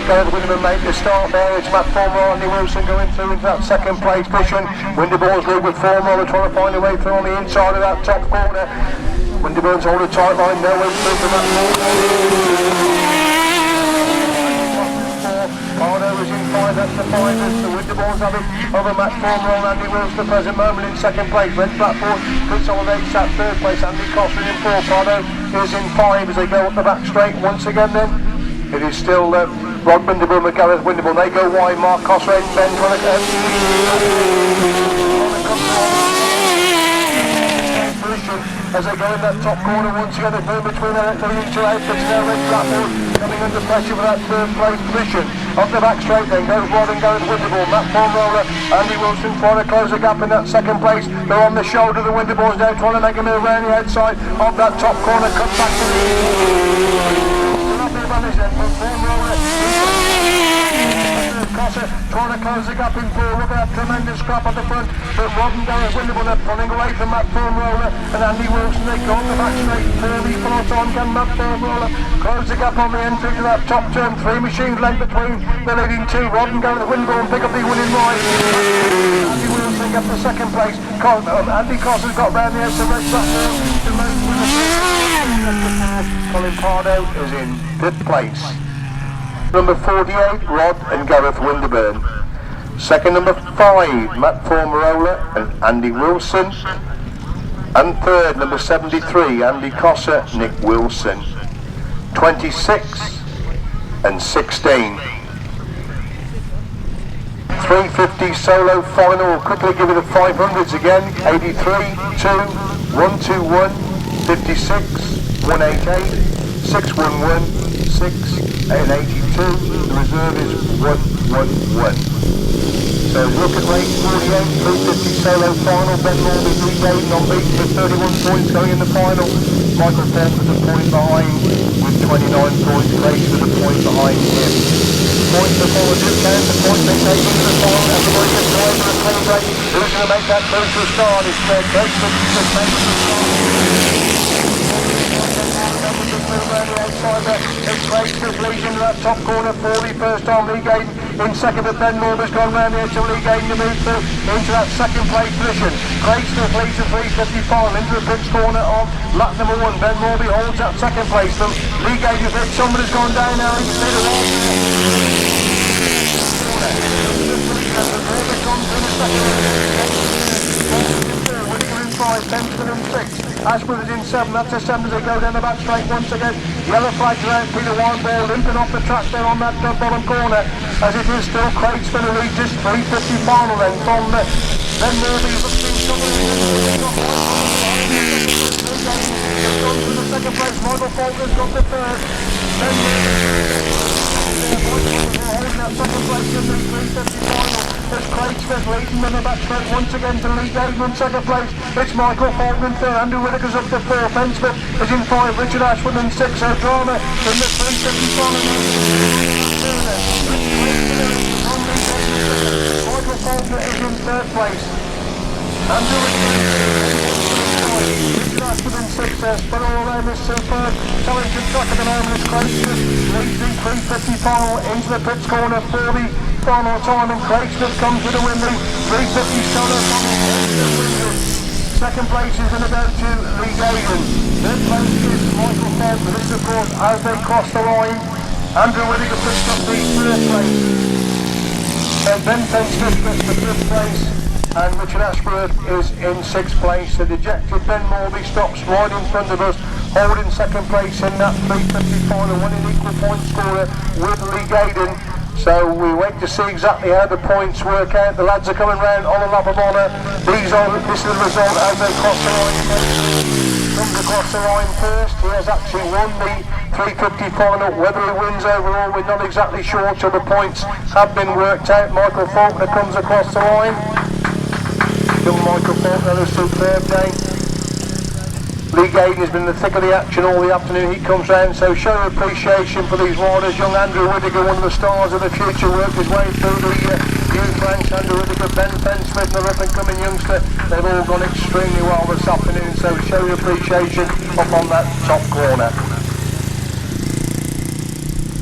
Gareth Winderman make the start there. It's Matt Falkner, Andy Wilson going through into that second place position. Winterbourne's lead with Falkner trying to find a way through on the inside of that top corner. Winterbourne's hold a tight line, no way through from that corner. Pardo is in 5, that's the 5 as the Winterbourne's have it over Matt Falkner and Andy Wilson at the present moment in second place. Red Blackboard consolidates that third place. Andy Costa in 4, Pardo is in 5 as they go up the back straight once again then. It is still Rod Winterbourne and Gareth Winterbourne. They go wide, Mark Cosrain, Ben as they go in that top corner once again. They're moving between the two outfits now. Red Blackboard coming under pressure for that third place position. Up the back straight then goes Rod and Gareth Winterbourne. Matt Falkner, Andy Wilson trying to close the gap in that second place. They're on the shoulder of the Winterbournes now, trying to make a move around the outside of that top corner. Cut back to the trying to close the gap in 4. Look at that tremendous scrap at the front, but Rod and Gareth Winterbourne are pulling away from Matt Falkner and Andy Wilson. They go on the back straight. Ferry full on, can Matt Falkner close the gap on the entry to that top turn. 3 machines length between the leading 2. Rod and Gareth Winterbourne pick up the winning ride. Andy Wilson gets the second place. Andy Costa's got round the outside. Red Blackboard. Colin Pardo is in 5th place. Number 48, Rod and Gareth Winterbourne. Second, number 5, Matt Falkner and Andy Wilson. And third, number 73, Andy Cossa, Nick Wilson. 26 and 16. 350 solo final. We'll quickly give you the 500s again. 83, 2, 121, 56, 188, 611, 6 and 82. The reserve is 111. So look at race 48, 350 solo final. Ben Morbey lead Gaydon on beat with 31 points going in the final. Michael Fenn was a point behind with 29 points. Grace was a point behind him. Points before the count, the points they take into the final. Everybody gets away for the celebrate. Who's going to make that crucial start? It's Grace that just makes the start. It's Grace that leads into that top corner for the first time. Lee Gaydon in second, but Ben Morbey's gone round the edge of Lee Gaydon to move through into that second place position. Grace that leads the 350 final into the pitch corner of lap number 1. Ben Morbey holds that second place. So Lee Gaydon's hit, somebody's gone down now. You can see the wall. Whitaker in 5, Fenn-Smith in 6. Ashworth is in 7, that's a 7 as they go down the back straight once again. Yellow flags around Peter Wineball limping off the track there on that bottom corner, as it is still Craig's going to lead this 350 final then from Ben Morbey looking to the second place. Michael Falkner's got the third. Ben holding that second place in the 350 final. It's Craig Smith leading in the back straight once again to Lee Gaydon in second place. It's Michael Falkner in third. Andrew Whitaker's up to 4. Fenn-Smith is in 5. Richard Ashworth in 6. O'Drama in the 350 final. Michael Falkner is in third place. Andrew Whitaker Richard Ashworth in 6 there. But all around is superb. TALLINGTON GRASSTRACK at the moment is Craig Smith leads the 350 final into the pits corner for the final time, and Craig Smith comes with a win. 350 solo final. Second place is going to go to Lee Gaydon. Third place is Michael Fenn. This of course as they cross the line. Andrew Whitaker picks up the third place. Ben Fenn-Smith gets the fifth place, and Richard Ashworth is in 6th place. The dejected Ben Morbey stops right in front of us, holding second place in that 350 final, winning equal point scorer with Lee Gaydon. So we wait to see exactly how the points work out. The lads are coming round on a lap of honour. This is the result as they cross the line. Comes across the line first. He has actually won the 350 final. Whether he wins overall, we're not exactly sure till the points have been worked out. Michael Falkner comes across the line. Young Michael Falkner, a superb day. Lee Gaydon has been in the thick of the action all the afternoon. He comes round, so show appreciation for these riders. Young Andrew Whitaker, one of the stars of the future, worked his way through the youth ranks. Andrew Whitaker, Ben Fenn-Smith, and the up-and-coming youngster. They've all gone extremely well this afternoon, so show your appreciation up on that top corner.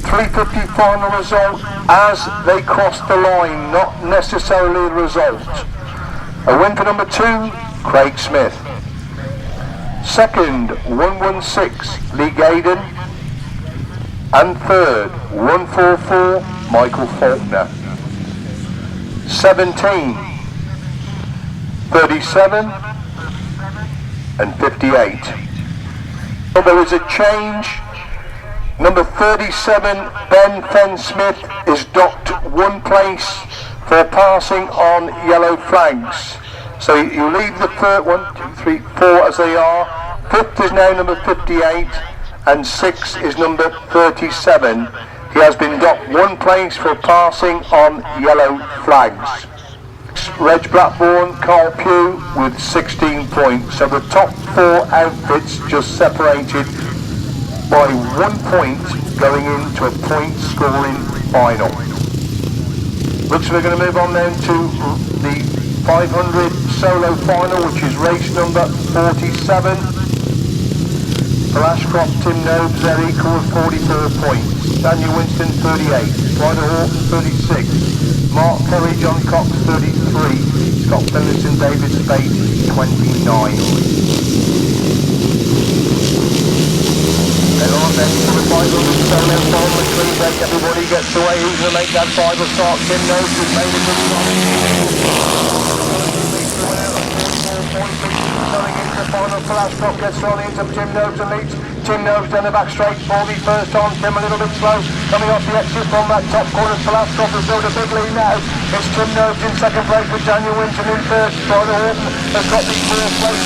350 final result as they crossed the line, not necessarily the result. A win for number 2, Craig Smith. Second, 116, Lee Gaydon. And third, 144, Michael Falkner. 17, 37 and 58. Well, there is a change. Number 37, Ben Fenn-Smith, is docked 1 place for passing on yellow flags. So you leave the third 1, 2, 3, 4 as they are. 5th is now number 58 and 6 is number 37. He has been docked 1 place for passing on yellow flags. Reg Blackburn, Carl Pugh with 16 points. So the top 4 outfits just separated by 1 point going into a point scoring final. Looks like we're going to move on then to the 500 solo final, which is race number 47. For Ashcroft, Tim Nobes, they're equal with 44 points. Daniel Winston 38, Ryder Horton 36, Mark Ferry, John Cox 33, Scott Finlayson, David Speight 29. Then on then to the 500 solo final, which means that everybody gets away. Who's going to make that final start? Tim Nobes has made a good start. Going into the final for Ashcroft, gets thrown into Tim Nobes and leads. Tim Nobes down the back straight for the first time. Tim a little bit slow, coming off the exit from that top corner for Ashcroft has built a big lead now. It's Tim Nobes in second place with Daniel Winton in third. Ryder Horton has got the 4th place.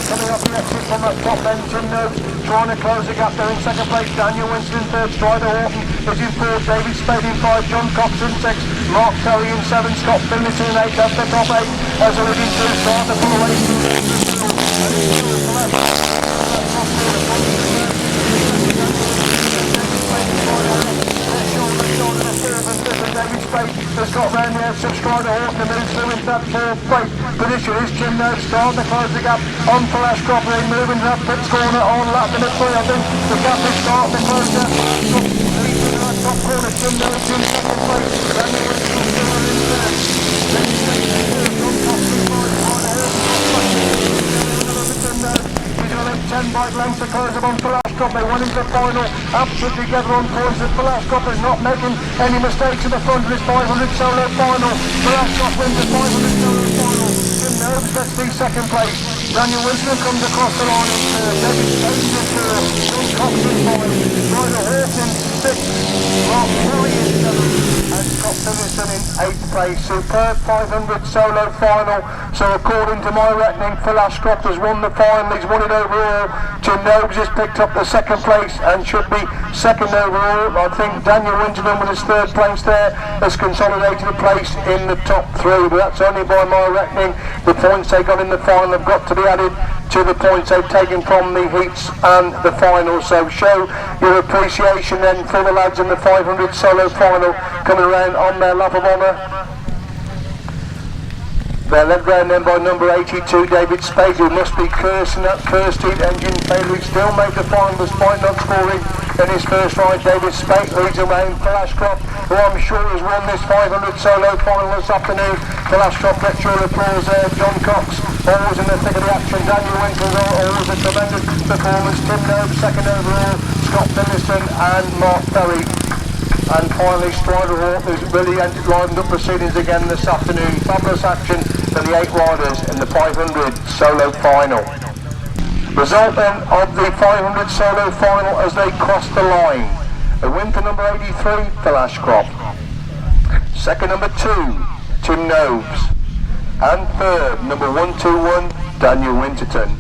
Coming off the exit from that top end, Tim Nobes trying to close the gap there in second place. Daniel Winston in third, Ryder Horton is in fourth, David Speight in 5, John Cox in 6, Mark Teri in 7, Scott Finlayson in 8, up the top 8 as a leading 2 start the full race. David Speight has got round the outside Ryder Horton and moves through into that 4th place position. Is Tim Nobes starting to close the gap on for Ashcroft, then moving to that pit corner on lap limit 3. I think the gap is starting to close there. Top corner, Tim Nobes in second place. Daniel Winston still in third. Then Speight in third, John Cox in 5, Ryder Horton. He's going to make 10 bike lengths to close them on for Ashcroft. They went into the final absolutely together on points. And Ashcroft is not making any mistakes at the front of this 500 solo final. Ashcroft wins the 500 solo final. Tim Nobes gets the second place. Daniel Winston comes across the line in third. David Speight in third. John Cox in 5. Ryder Horton 6. Mark Curry in 7. And Scott Finlayson in 8th place. Superb 500 solo final. So according to my reckoning, Phil Ashcroft has won the final. He's won it overall. Tim Nobes has picked up the second place and should be second overall. I think Daniel Winterton with his 3rd place there has consolidated a place in the top 3, but that's only by my reckoning. The points they got in the final have got to be added to the points they've taken from the heats and the final. So show your appreciation then for the lads in the 500 solo final coming around on their lap of honour. They're led round then by number 82, David Speight, who must be cursing that cursed heat engine failure. He still made the final despite not scoring in his first ride. David Speight leads around for Ashcroft, who I'm sure has won this 500 solo final this afternoon. For Ashcroft, let's your applause there. John Cox, always in the thick of the action. Daniel Winston, always a tremendous performance. Tim Nobes, second overall. Scott Finlayson and Mark Ferry. And finally, Ryder Horton, who's really livened up proceedings again this afternoon. Fabulous action for the 8 riders in the 500 solo final. Result then of the 500 solo final as they cross the line. A win for number 83, Phil Ashcroft. Second, number 2, Tim Nobes. And third, number 121, Daniel Winterton.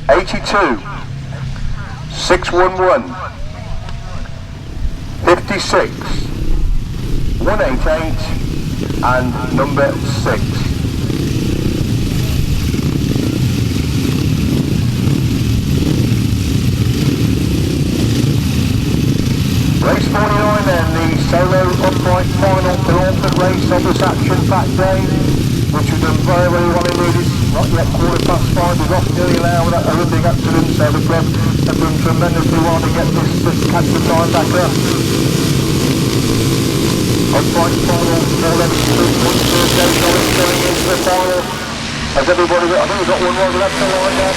82, 611. 56, 188 and number 6. Race 49 then, the solo upright final penultimate race of this action-packed day, which we've done very, very well indeed. not yet 5:15. We've lost nearly an hour with that horrific accident, so the club have done tremendously well to get this to catch the time back up. Upright final, 4:11, Knowles going into the final. As everybody, I think we've got one more left to line down.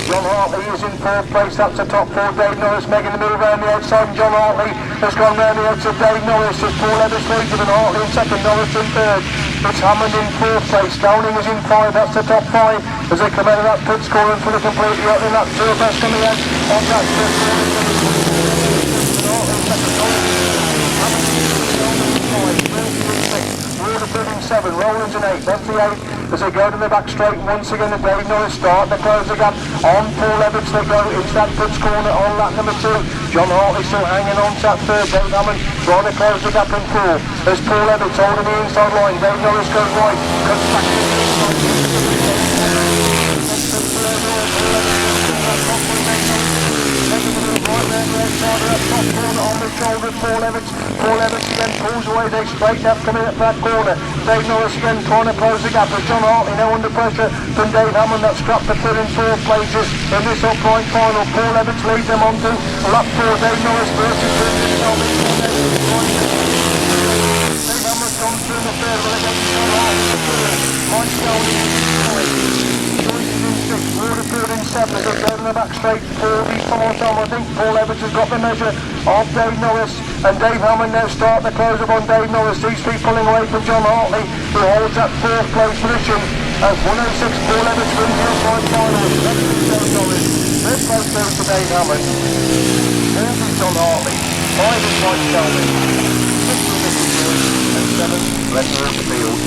John Hartley is in fourth place, that's the top four. Dave Norris making the move around the outside, and John Hartley has gone round the outside. Dave Norris is Paul Evans leading, and Hartley in second, Norris in third. It's Hammond in fourth place, Downing is in five, that's the top five. As they come out of that pit scoring for the completely opening, that surface coming out on that fifth in 7, Rowlands in 8, that's the 8 as they go to the back straight once again. The Dave Norris start to close the gap on Paul Evans. They go into that Pits corner on lap number 2. John Hartley still hanging on to that third. Dave Hammond trying to close the gap in 4 as Paul Evans holding the inside line. Dave Norris goes right, cuts back to the inside. Right there, the outside of that top corner on the shoulder of Paul Evans. Paul Evans again pulls away, they straight up coming up that corner. Dave Norris again trying to close the gap as John Hartley now under pressure from Dave Hammond. That's scrapped the third and fourth places in this upright final. Paul Evans leads them on to lap 4. Dave Norris versus Dave Hammond comes through the third, but again John Hartley the third. Mike Scully Waterfield in 7 as they go in the back straight for the summertime. I think Paul Evans has got the measure of Dave Norris, and Dave Hammond now start to close up on Dave Norris. These three pulling away from John Hartley, who holds that fourth place position as 106. Paul Evans wins the upright final. Dave Norris, third place goes to Dave Hammond, fourth is John Hartley, 5 is Mike Shelby, 6 is Nicky Field, and 7 Leonard Field.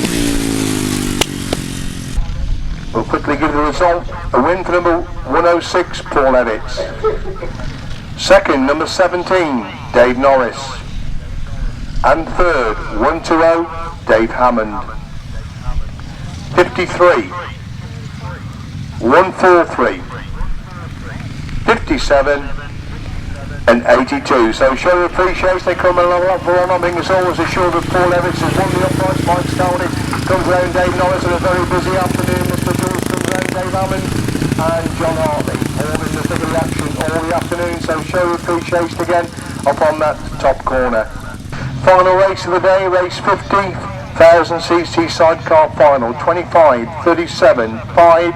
We'll quickly give the result. A win for number 106, Paul Evans. Second, number 17, Dave Norris. And third, 120, Dave Hammond. 53, 143, 57, and 82. So show of appreciation, they come along a lot for on. I think it's always assured of Paul Evans has won the uprights. Mike Scully comes round Dave Norris in a very busy afternoon. Mr. Jules comes round Dave Hammond and John Hartley all in the thick of the action all the afternoon. So show of appreciation again up on that top corner. Final race of the day, race 50,000cc sidecar final, 25, 37, 5,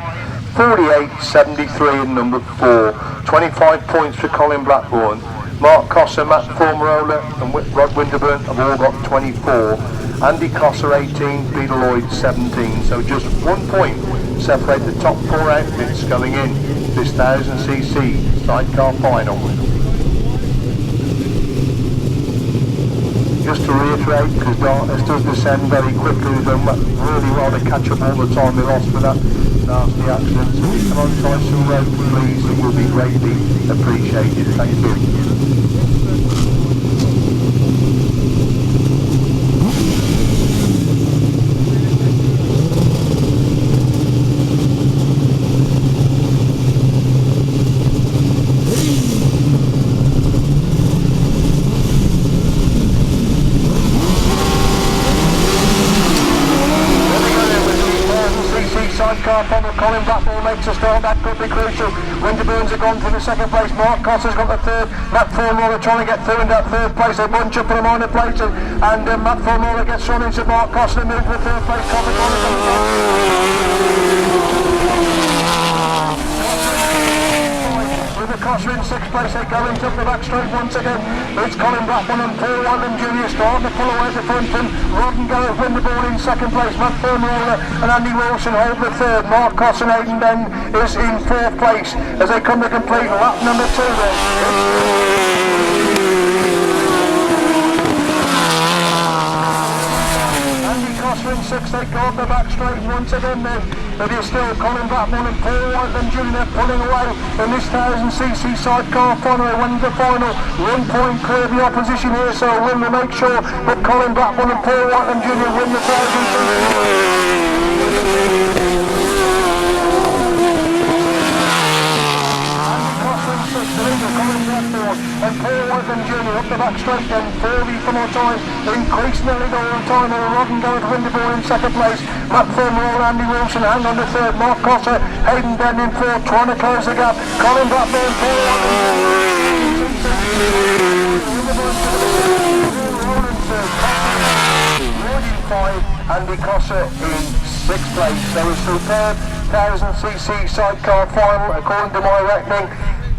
48, 73 and number 4. 25 points for Colin Blackburn. Mark Cossa, Matt Formarola and Rod Winterburn have all got 24. Andy Cossa 18, Peter Lloyd 17. So just 1 point separate the top 4 outfits going in this 1000cc sidecar final. Just to reiterate, because darkness does descend very quickly, we've done really well to catch up all the time we lost with that nasty accident. So if you come on Tyson Road, please, it will be greatly appreciated. Thank you. Sidecar final, Colin Blackburn makes a start, that could be crucial. Winterburn's have gone for the second place, Mark Cossa's got the third, Matt Formarola trying to get through in that third place, they bunch up in a minor place and Matt Formarola gets run into Mark Cossa to move for the third place. With the Cossa in 6th place, they go into the back straight once again. It's Colin Blackburn and Paul Whiteman Jr. starting to pull away at the front from Rodden Gareth Winterburn in 2nd place. Matt Formarola and Andy Wilson hold the 3rd. Mark Cossa and Aidan Ben is in 4th place as they come to complete lap number 2 there. In 6th, they go up the back straight once again then. It is still Colin Blackburn and Paul Whiteman Jr. pulling away in this 1000cc sidecar final. They win the final, 1 point clear the opposition here, so we'll make sure that Colin Blackburn and Paul Whiteman Jr. win the 1000cc. And Paul Whiteman Jr. Junior up the back straight then, 40 for more time, increasing nearly all the time, and Rodden going to Winterton in second place, Matt Ferry, Andy Wilson, hang on to third, Mark Cotter, Hayden Benn in fourth, trying to close the gap, Colin Blackburn, Andy Cotter in sixth place. So a superb 1000cc sidecar final, according to my reckoning.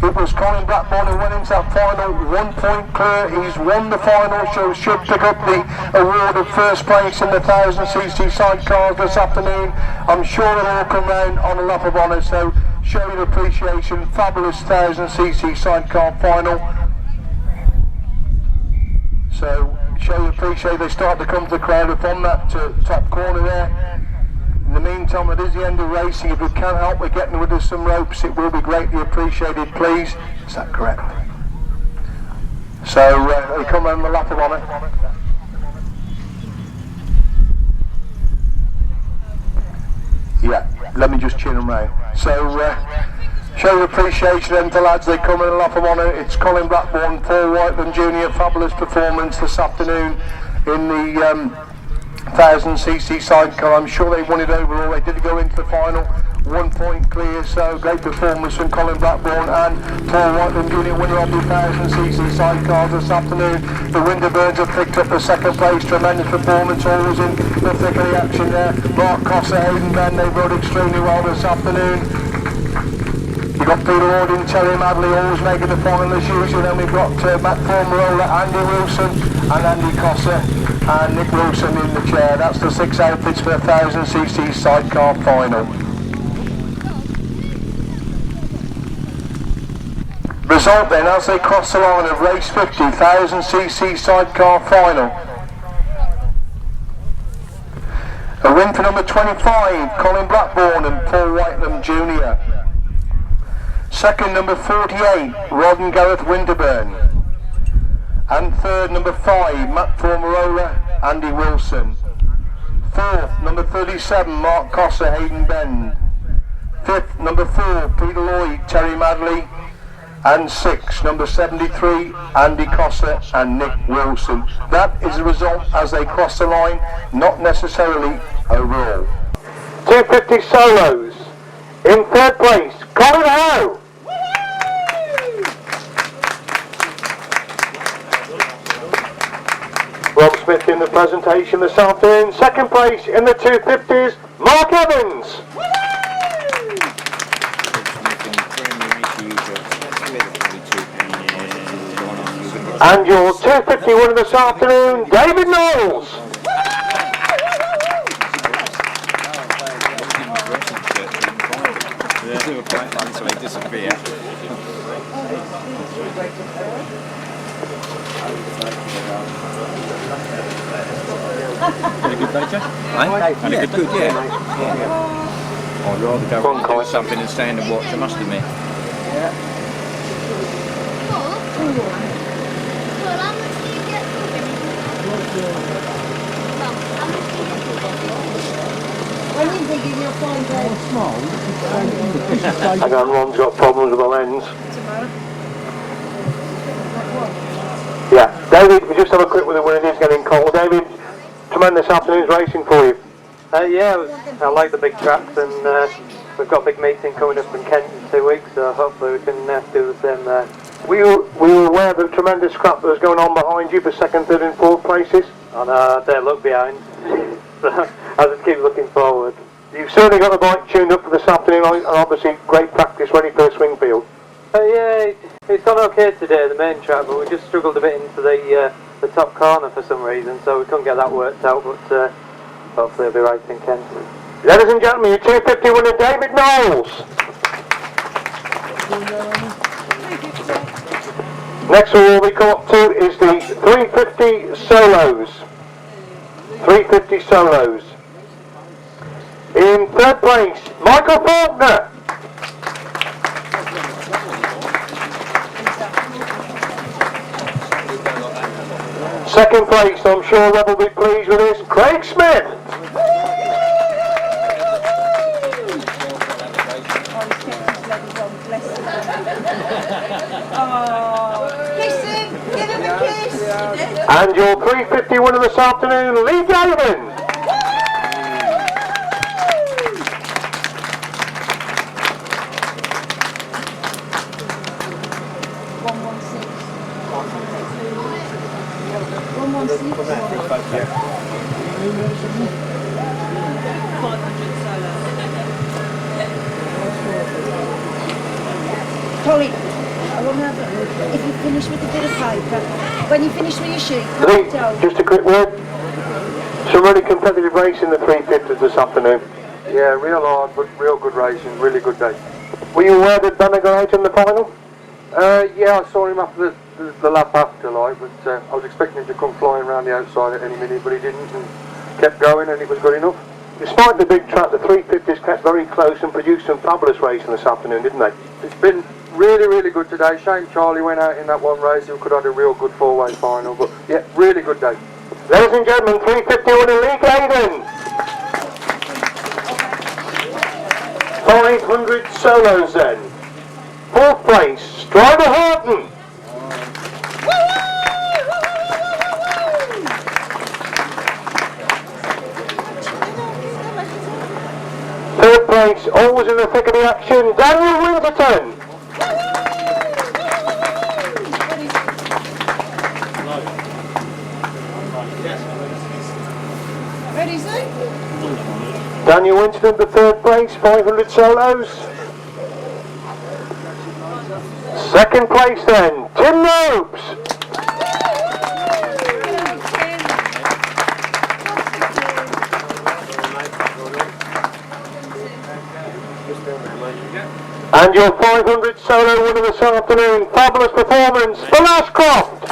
It was Colin Blackburn who went into that final, 1 point clear. He's won the final, so should pick up the award of first place in the 1000cc sidecars this afternoon. I'm sure it'll all come round on a lap of honour, so show your appreciation. Fabulous 1000cc sidecar final. So show your appreciation. They start to come to the crowd up on that top corner there. In the meantime, it is the end of racing. If we can help with getting with us some ropes, it will be greatly appreciated, please. Is that correct? So they come on the lap of honour. Yeah, let me just chin them round. So show your appreciation then to lads. They come in the lap of honour. It's Colin Blackburn, Paul Whiteman Jr. Fabulous performance this afternoon in the 1000cc sidecar. I'm sure they won it overall. They did go into the final, 1 point clear, so great performance from Colin Blackburn and Paul Whiteman Jr. winner of the 1000cc sidecars this afternoon. The Winterbirds have picked up the second place, tremendous performance, always in the thick of the action there. Mark Cossa, Hayden Benn, they rode extremely well this afternoon. We've got Peter Horton, Teri Madley always making the final as usual. Then we've got Matt Formarola, Andy Wilson and Andy Cossa and Nick Wilson in the chair. That's the 6 outfits for the 1000cc sidecar final. Result then as they cross the line of race 50, 1000cc sidecar final. A win for number 25, Colin Blackburn and Paul Whiteman Jr. Second, number 48, Rod and Gareth Winterburn. And third, number 5, Matt Formarola, Andy Wilson. Fourth, number 37, Mark Cossa, Hayden Benn. Fifth, number 4, Peter Lloyd, Teri Madley. And sixth, number 73, Andy Cossa and Nick Wilson. That is the result as they cross the line, not necessarily overall. 250 solos. In third place, Colin Howe. Rob Smith in the presentation this afternoon. Second place in the 250s, Mark Evans. And your 250 winner this afternoon, David Knowles. Had a good day, Jeff? Had a good, yeah. I'd rather go and do something and stand and watch, I must admit. Hang on, Ron's got problems with the lens. Yeah, David, we just have a quick with the winner. It is getting cold. David, tremendous afternoon's racing for you. Yeah, I like the big tracks, and we've got a big meeting coming up in Kent in 2 weeks, so hopefully we can do the same there. We were aware of the tremendous scrap that was going on behind you for second, third and fourth places. And I don't look behind, so I just keep looking forward. You've certainly got the bike tuned up for this afternoon, and obviously great practice ready for Swingfield. Yeah, it's gone okay today, the main track, but we just struggled a bit into the top corner for some reason, so we couldn't get that worked out, but hopefully it'll be right in Kent. Ladies and gentlemen, your 250 winner, David Knowles. Next one we come up to is the 350 solos. 350 solos. In third place, Michael Falkner. Second place, I'm sure Rob will be pleased with this, Craig Smith. And your 350 winner this afternoon, Lee Gaydon. Colin, I want to have, if you finish with a bit of paper, when you finish with your sheet, Lee, just a quick word. Some really competitive racing the 350s this afternoon. Yeah, real hard, but real good racing, really good day. Were you aware that Banner got out in the final? Yeah, I saw him after the lap after, like, but I was expecting him to come flying around the outside at any minute, but he didn't, and kept going, and it was good enough. Despite the big track, the 350s kept very close and produced some fabulous racing this afternoon, didn't they? It's been really, really good today. Shame Charlie went out in that one race. He could have had a real good four-way final, but yeah, really good day. Ladies and gentlemen, 350 winner Lee Gaydon. 500 solos then. 4th place, Strider Horton. Third place, always in the thick of the action, Daniel Winterton. ready, Sue? Daniel Winterton to 3rd place, 500 solos. 2nd place then, Tim Nobes. And your 500 solo winner this afternoon, fabulous performance from Ashcroft.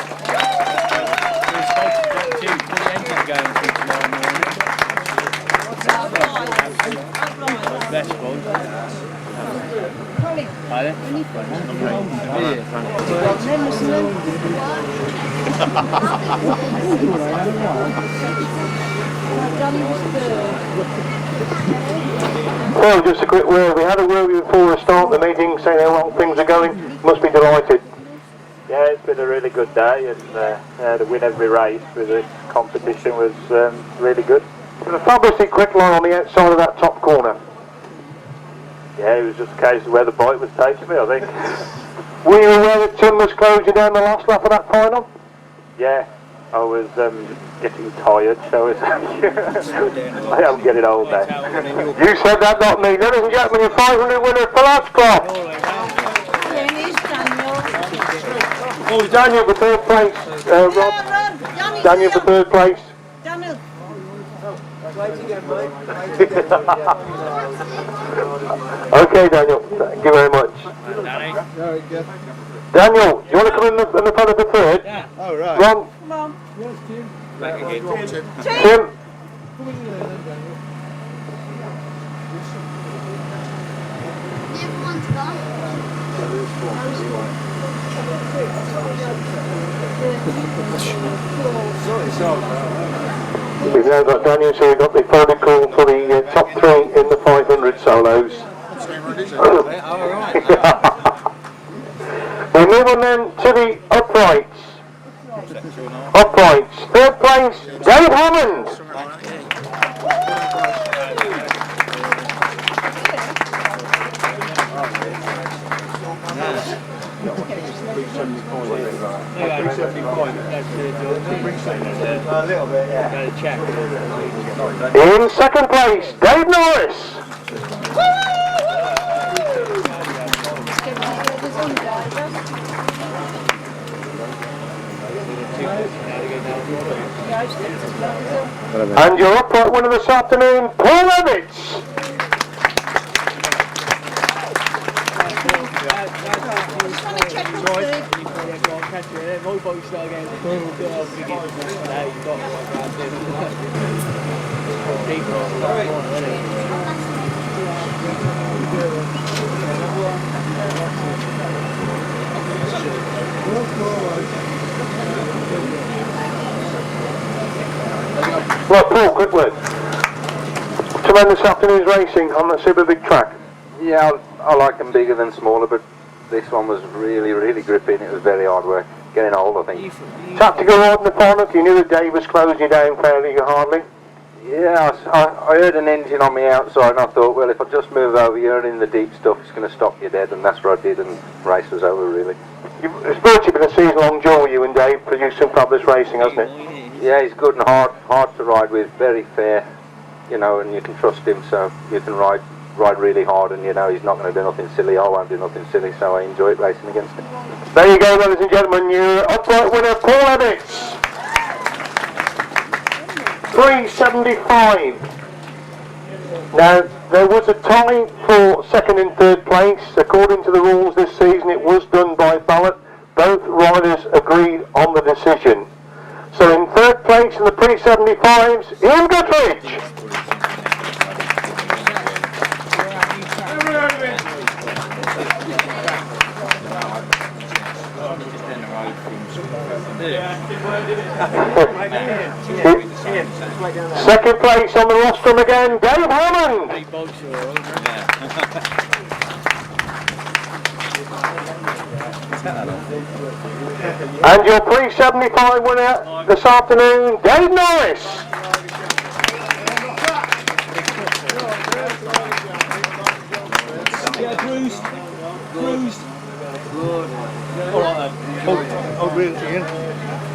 Well, just a quick word. We had a word before the start of the meeting saying how well things are going. Must be delighted. Yeah, it's been a really good day, and to win every race with this competition was really good. It was a fabulously quick line on the outside of that top corner. Yeah, it was just a case of where the bike was taking me, I think. Were you aware that Tim was closing down the last lap of that final? Yeah, I was getting tired, so I am getting old now. You said that, not me. Ladies and gentlemen, your 500 winner for Ashcroft. Daniel. Daniel for 3rd place. Rob. Daniel for 3rd place. Daniel. Okay, Daniel. Thank you very much. Daniel, you want to come in the front of the 3rd? Yeah. Oh, right. Ron. Come on. Yes, Tim. Back again. Tim. We've now got Daniel, so we've got the final call for the top 3 in the 500 solos. We move on then to the uprights. Uprights. 3rd place, Dave Hammond. A little bit, yeah. In 2nd place, Dave Norris. And your upright winner this afternoon, Paul Evans. Well, Paul, quick word. To end this afternoon's racing on that super big track. Yeah, I like them bigger than smaller, but this one was really, really gripping. It was very hard work. getting old, I think. Had to go on in the final. You knew the day was closing down fairly hardly. Yeah, I heard an engine on me outside and I thought, well, if I just move over here and in the deep stuff, it's going to stop you dead, and that's what I did, and the race was over, really. It's virtually been a season-long joy, you and Dave, produced some fabulous racing, hasn't it? Yeah, he's good and hard to ride with, very fair, you know, and you can trust him, so you can ride really hard, and you know he's not going to do nothing silly. I won't do nothing silly, so I enjoy racing against him. There you go, ladies and gentlemen, your upright winner, Paul Ebbets. 375. Now, there was a tie for second and third place. According to the rules this season, it was done by ballot. Both riders agreed on the decision. So in third place in the pre-75s, Ian Guthridge. Second place on the rostrum again, Dave Hammond. And your pre-75 winner this afternoon, Dave Norris. Bruised. All right then. Oh, really, Ian?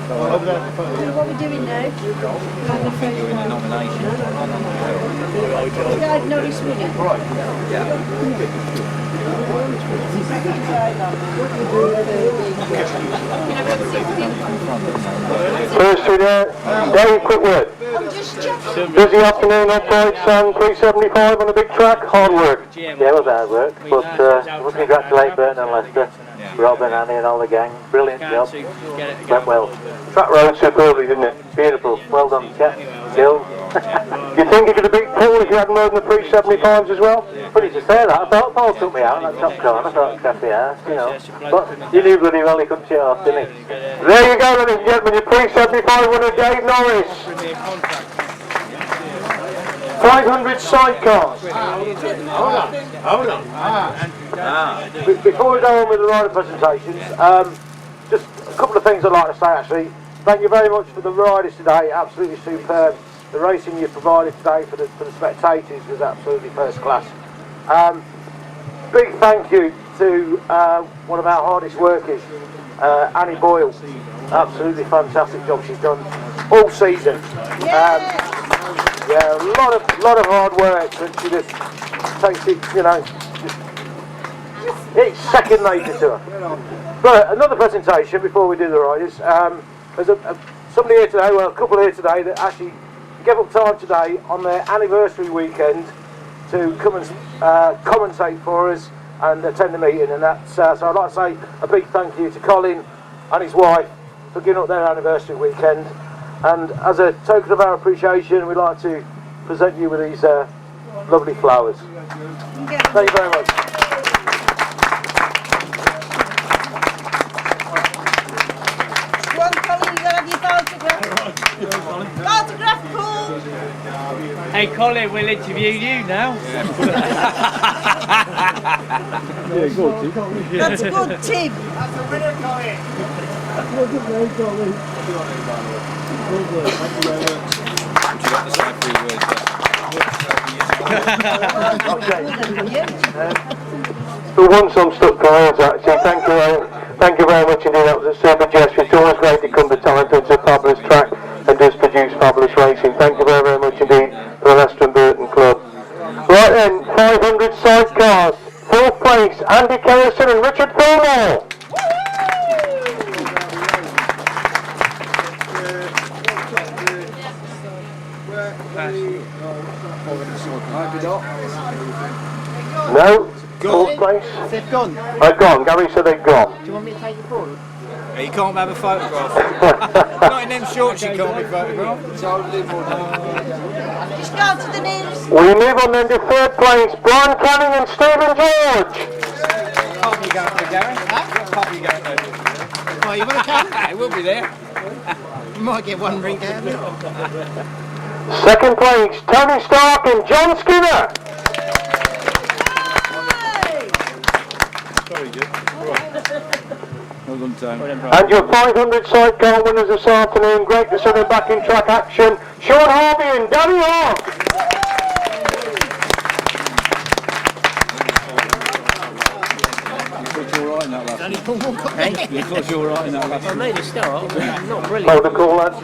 Over there. What are we doing now? I've noticed winning. First winner, Dave, quick word. Busy afternoon uprights and 375 on a big track, hard work. Yeah, it was hard work, but I must congratulate Burton and Lester, Rob and Annie and all the gang. Brilliant job. Went well. Track rode superbly, didn't it? Beautiful. Well done, chap. Skills. You think you could have beat Paul if you hadn't rode in the pre-75s as well? Funny to say that. I thought Paul took me out in that top corner. I thought crappy ass, you know. But you knew bloody well he couldn't show off, didn't he? There you go, ladies and gentlemen, your pre-75 winner, Dave Norris. 500 sidecars. Hold on. Before we go on with the rider presentations, just a couple of things I'd like to say actually. Thank you very much for the riders today, absolutely superb. The racing you provided today for the spectators was absolutely first class. Big thank you to one of our hardest workers, Annie Boyle. Absolutely fantastic job she's done all season. Yeah, a lot of hard work, and she just takes it, you know, it's second nature to her. But another presentation before we do the riders. There's somebody here today, well, a couple here today that actually gave up time today on their anniversary weekend to come and commentate for us and attend the meeting, and that's so I'd like to say a big thank you to Colin and his wife for giving up their anniversary weekend. And as a token of our appreciation, we'd like to present you with these lovely flowers. Thank you very much. Go on, Colin, you gotta have your photograph. Photograph, Paul. Hey Colin, we'll interview you now. That's good, Tim. That's a winner, Colin. For once I'm stuck for hours actually. Thank you very much indeed. That was a super gesture. It's always great to come to Tallington. It's a fabulous track and does produce fabulous racing. Thank you very, very much indeed for the Leicester and Burton Club. Right then, 500 sidecars. Fourth place, Andy Kerrison and Richard Fillmore. No, fourth place. They've gone. They've gone. Gary said they've gone. Do you want me to take the forward? You can't have a photograph. Not in them shorts you can't be photographed. Just go to the nearest. We move on then to third place, Brian Canning and Stephen George. Can't be going to Gary. Can't be going to. Oh, you want to come? It will be there. You might get one ring down there. Second place, Tony Stark and John Skinner. Very good. Well done, Tom. And your 500 sidecar winners this afternoon, great to see them back in track action, Shaun Harvey and Danny Hawk. You thought you were right in that last one. You thought you were right in that last one. I made a start, not brilliant. Hold the call, lads.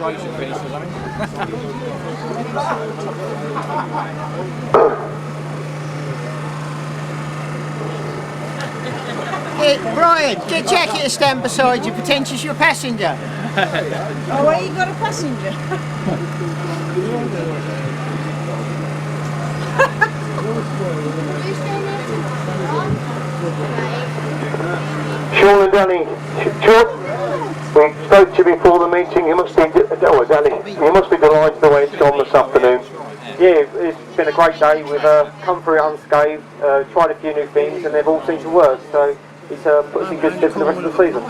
Hey, Brian, get Jackie to stand beside you, pretend you're a passenger. Oh, well, you got a passenger. Shaun and Danny, we spoke to you before the meeting. You must be, Danny, you must be delighted the way it's gone this afternoon. Yeah, it's been a great day. We've come through it unscathed, tried a few new things, and they've all seemed to work. So it's put us in good stead for the rest of the season.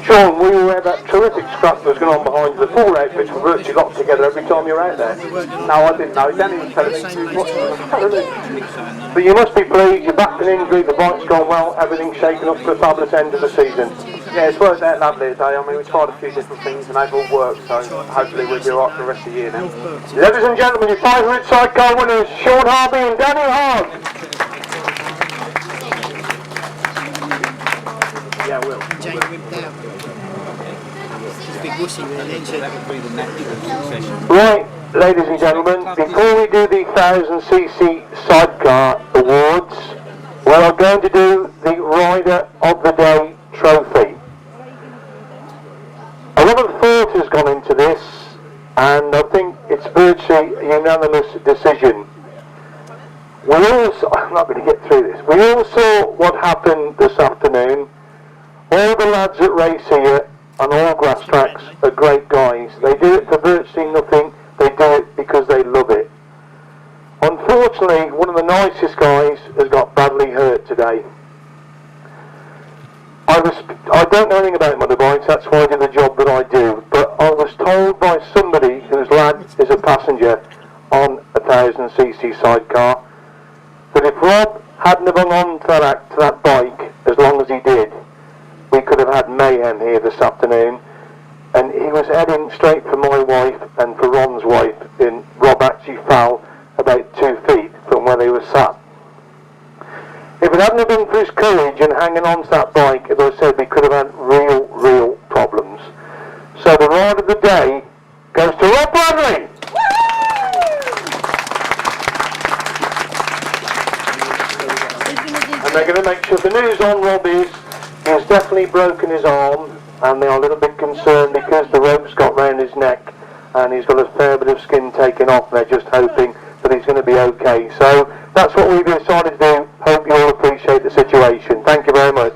Shaun, were you aware that terrific scrap that was going on behind the four outfits were virtually locked together every time you're out there? No, I didn't know. Danny was telling me he was watching. But you must be pleased, you're back from injury, the bike's gone well, everything's shaken up to a fabulous end of the season. Yeah, it's worked out lovely today. I mean, we tried a few different things and they've all worked, so hopefully we'll be alright for the rest of the year now. Ladies and gentlemen, your 500 sidecar winners, Shaun Harvey and Danny Hogg. Yeah, I will. Right, ladies and gentlemen, before we do the 1000cc sidecar awards, we're going to do the Rider of the Day trophy. A lot of thought has gone into this, and I think it's virtually a unanimous decision. We all saw, I'm not going to get through this, we all saw what happened this afternoon. All the lads that race here on all grass tracks are great guys. They do it for virtually nothing, they do it because they love it. Unfortunately, one of the nicest guys has got badly hurt today. I don't know anything about motorbikes, that's why I do the job that I do, but I was told by somebody whose lad is a passenger on a 1000cc sidecar that if Rob hadn't have hung on to that bike as long as he did, we could have had mayhem here this afternoon. And he was heading straight for my wife and for Ron's wife, and Rob actually fell about 2 feet from where they were sat. If it hadn't have been for his courage and hanging on to that bike, as I said, we could have had real problems. So the ride of the day goes to Rob Bradley. And they're going to make sure the news on Rob is he has definitely broken his arm, and they are a little bit concerned because the rope's got round his neck and he's got a fair bit of skin taken off, and they're just hoping that he's going to be okay. So that's what we've decided to do. Hope you all appreciate the situation. Thank you very much.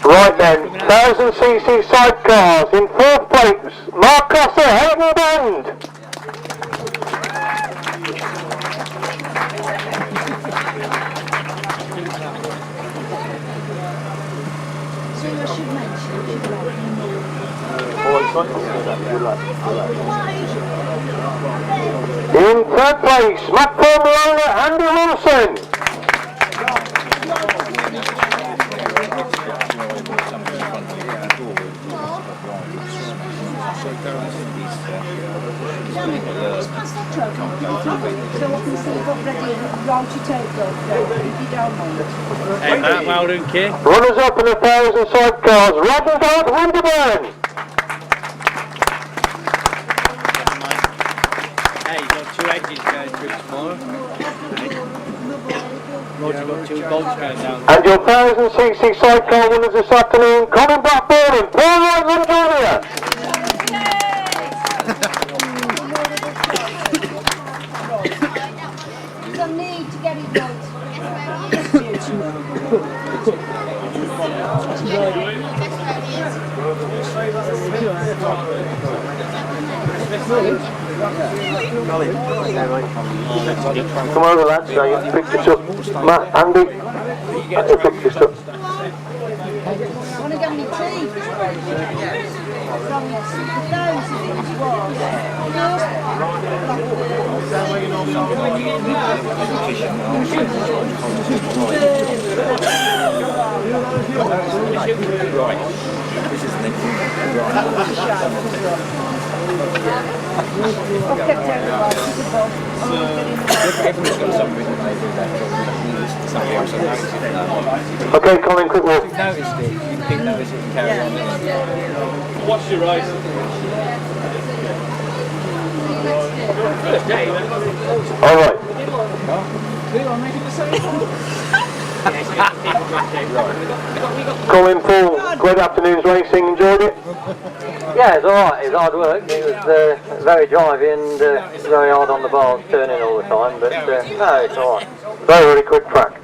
Right then, 1000cc sidecars in 4th place, Mark Cossa, Hayden Bend. In 3rd place, Matt Formula, Andy Wilson. Just pass that trophy so I can see it up ready and round your tape up there, if you don't mind. Hey, Matt, well done, kid. Runners up in 1000 sidecars, Wrathall, Winterton. Hey, you've got 2 edges going through tomorrow. Roger got 2 bolts going down. And your 1000cc sidecar winners this afternoon, Colin Blackburn and Paul Whiteman Jr. Some need to get it right. Come over, lads, so you picked this up. Matt, Andy, you picked this up. Want to get me tea? wrong. It's the nose of it was. Right. This is the everyone's got something that they do that job. Somebody else has noticed it now. Okay, Colin, quick walk. If you've noticed it, you didn't notice it and carry on. Watch your race. All right. Colin, Paul, great afternoon's racing. Enjoyed it? Yeah, it's alright, it was hard work. It was very drivey and very hard on the bars, turning all the time, but no, it's alright. Very quick track.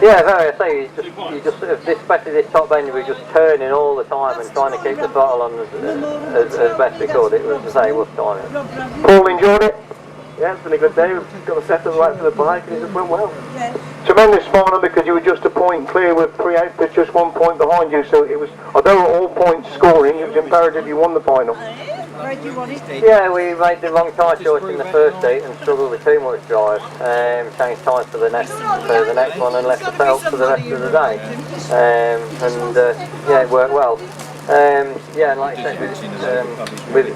Yeah, very, I say, you just sort of, especially this top end, we were just turning all the time and trying to keep the throttle on as best we could. It was, to say, it was timing. Paul, enjoyed it? Yeah, it's been a good day. We've got the set of the right for the bike and it just went well. Yeah. Tremendous final because you were just a point clear with 3 outfits just 1 point behind you, so it was, although all points scoring, it was imperative you won the final. Where do you want it? Yeah, we made the wrong tyre choice in the first heat and struggled with too much drive. Changed tyres for the next one and left the felt for the rest of the day. Yeah, it worked well. Yeah, and like I said,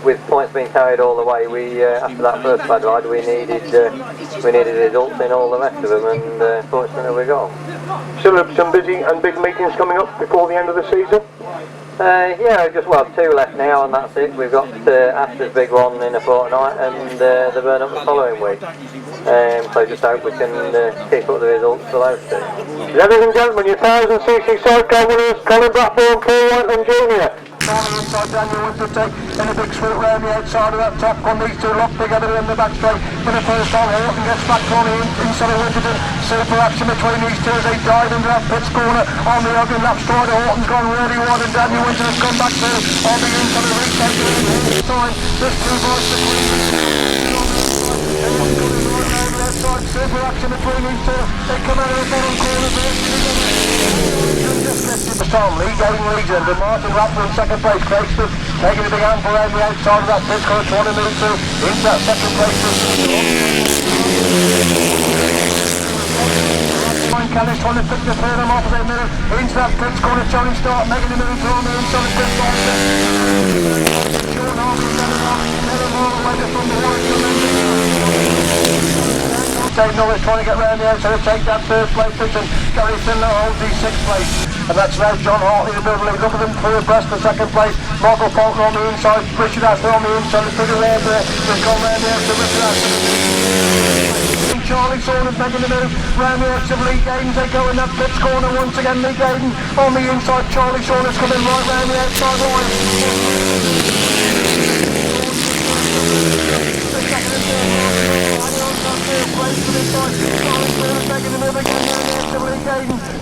with points being carried all the way, we after that first bad ride, we needed results in all the rest of them, and fortunately we got them. Still have some busy and big meetings coming up before the end of the season? Yeah, just well 2 left now, and that's it. We've got Ash's big one in a fortnight, and the burn up the following week. So just hope we can keep up the results for those 2. Ladies and gentlemen, your 1000cc sidecar winners, Colin Blackburn, Paul Whiteland Jr. Inside Daniel Winterton in a big swoop round the outside of that top one. These two locked together in the back straight for the first time. Horton gets back on the inside of Winterton. Super action between these two as they dive into that pits corner on the ugly lap stride. Horton's gone really wide and Daniel Winterton's come back through on the inside of the retake this time. This two boys super action between these two. They come out of the bottom corner there. Tom Lee going leads and Martin Wrathall in second place. Craigslist taking a big handful around the outside of that pit corner, trying to move through into that second place. Kelly's trying to pick the third them off of their middle into that pit corner. Johnny Start making a move through on the inside of pit corner. Shaun Dave Knowles trying to get round the outside to take that first place position. Gary Finlayson holds the 6th place. And that's now John Hartley in the middle. Look at them through abreast the 2nd place. Michael Falkner on the inside. Richard Ashworth on the inside. The figure there. They've gone round the outside. Richard Ashworth. Charlie Saunders making the move round the outside of Lee Gaydon. They go in that pits corner once again. Lee Gaydon on the inside. Charlie Saunders coming right round the outside line.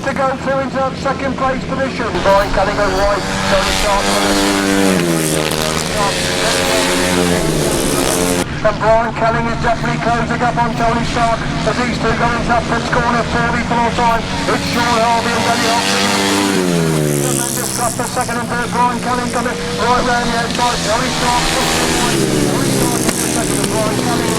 To go through into that 2nd place position. Brian Kelly goes wide, so the start and Brian Kelly is definitely closing up on Tony Stark as these two go into that pits corner for the full time. It's Shaun Harvey and Danny Halsey. Tremendous cut for 2nd and 3rd. Brian Kelly coming right round the outside. Tony Stark Brian Kelly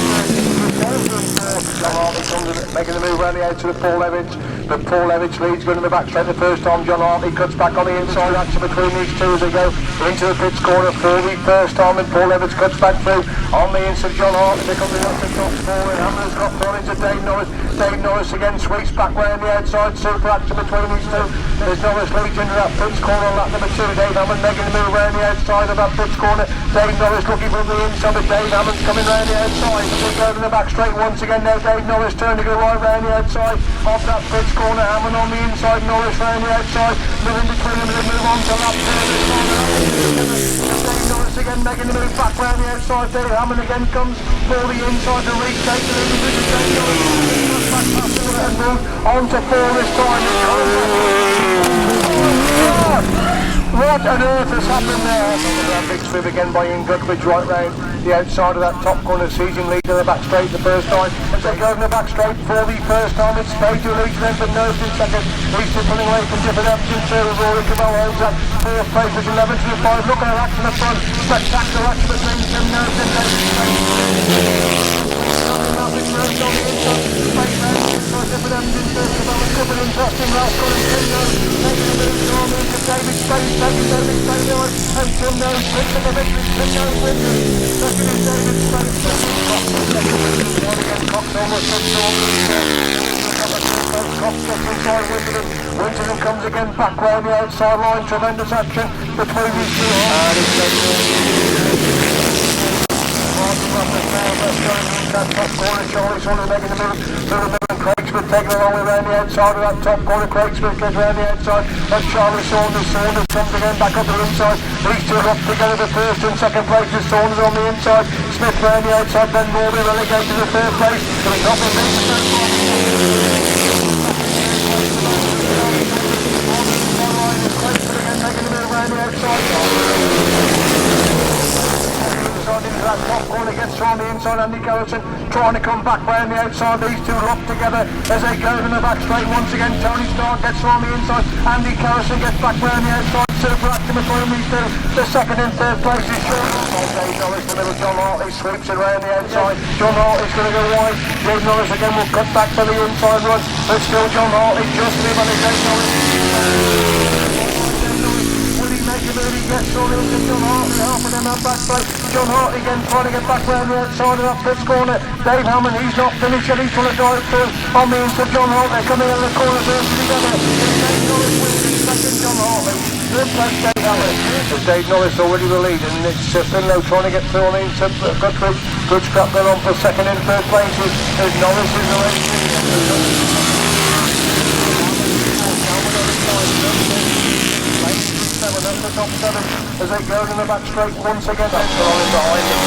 making the move around the outside of Paul Evans. But Paul Evans leads going in the back straight the first time. John Hartley cuts back on the inside action between these two as they go into the pits corner for the first time, and Paul Evans cuts back through on the inside. John Hartley becomes the top forward. Hammer's got thrown into Dave Knowles. Dave Knowles again sweeps back round the outside. Super action between these two. There's Knowles leads into that pits corner on lap number 2. Dave Hammond making the move around the outside of that pits corner. Dave Knowles looking from the inside, but Dave Hammond's coming round the outside. They go to the back straight once again now. Dave Knowles turning to go right round the outside of that pits corner. Hammond on the inside, Knowles round the outside. Moving between them and move on to lap 2. Dave Knowles again making the move back round the outside. Dave Hammond again comes for the inside to retake the individual. Dave Knowles back past the and move on to 4 this time. What on earth has happened there? Big swim again by Ian Goodwich right round the outside of that top corner, seizing lead in the back straight the first time. As they go in the back straight for the first time, it's Speight who leads them, but Nobes in second. He's still pulling away from Dyfed up to third. Rory Cabell holds up. Fourth place is 11 to the 5. Look at that action up front. Spectacular action between Tim Nobes and Winterton comes again back round the outside line. Tremendous action between these two. That top corner, Charlie Saunders making the move to the middle, and Craig taking a long way around the outside of that top corner. Craig Smith gets around the outside of Charlie Saunders. Saunders comes again back up the inside. These two up together, the first and second place is Saunders on the inside. Smith round the outside, then Morbey relegated to the third place. But he's not been beaten so far. Taking the move around the outside. Into that top corner, gets on the inside. Andy Carlson trying to come back round the outside. These two locked together as they go in the back straight once again. Tony Stark gets on the inside. Andy Carlson gets back round the outside. Super action between these two. The second and third place is Shaun. Gaydon Norris, the middle. John Hartley sweeps it round the outside. John Hartley's going to go wide. Gaydon Norris again will cut back for the inside run, but still John Hartley just leave on his Gaydon Norris. He gets on into John Hartley, half of them at back play. John Hartley again trying to get back round the outside of that fifth corner. Dave Hammond, he's not finished yet, he's trying to drive through on the into John Hartley, coming in the corner first together. Dave Norris wins second, John Hartley. Third place, Dave Hammond. There's Dave Norris already the lead, and it's Finlow trying to get through on the into Guthrie. Good scrap going on for second and third places. There's Norris in the race. Up the top seven as they go in the back straight once again. That's Colin behind him.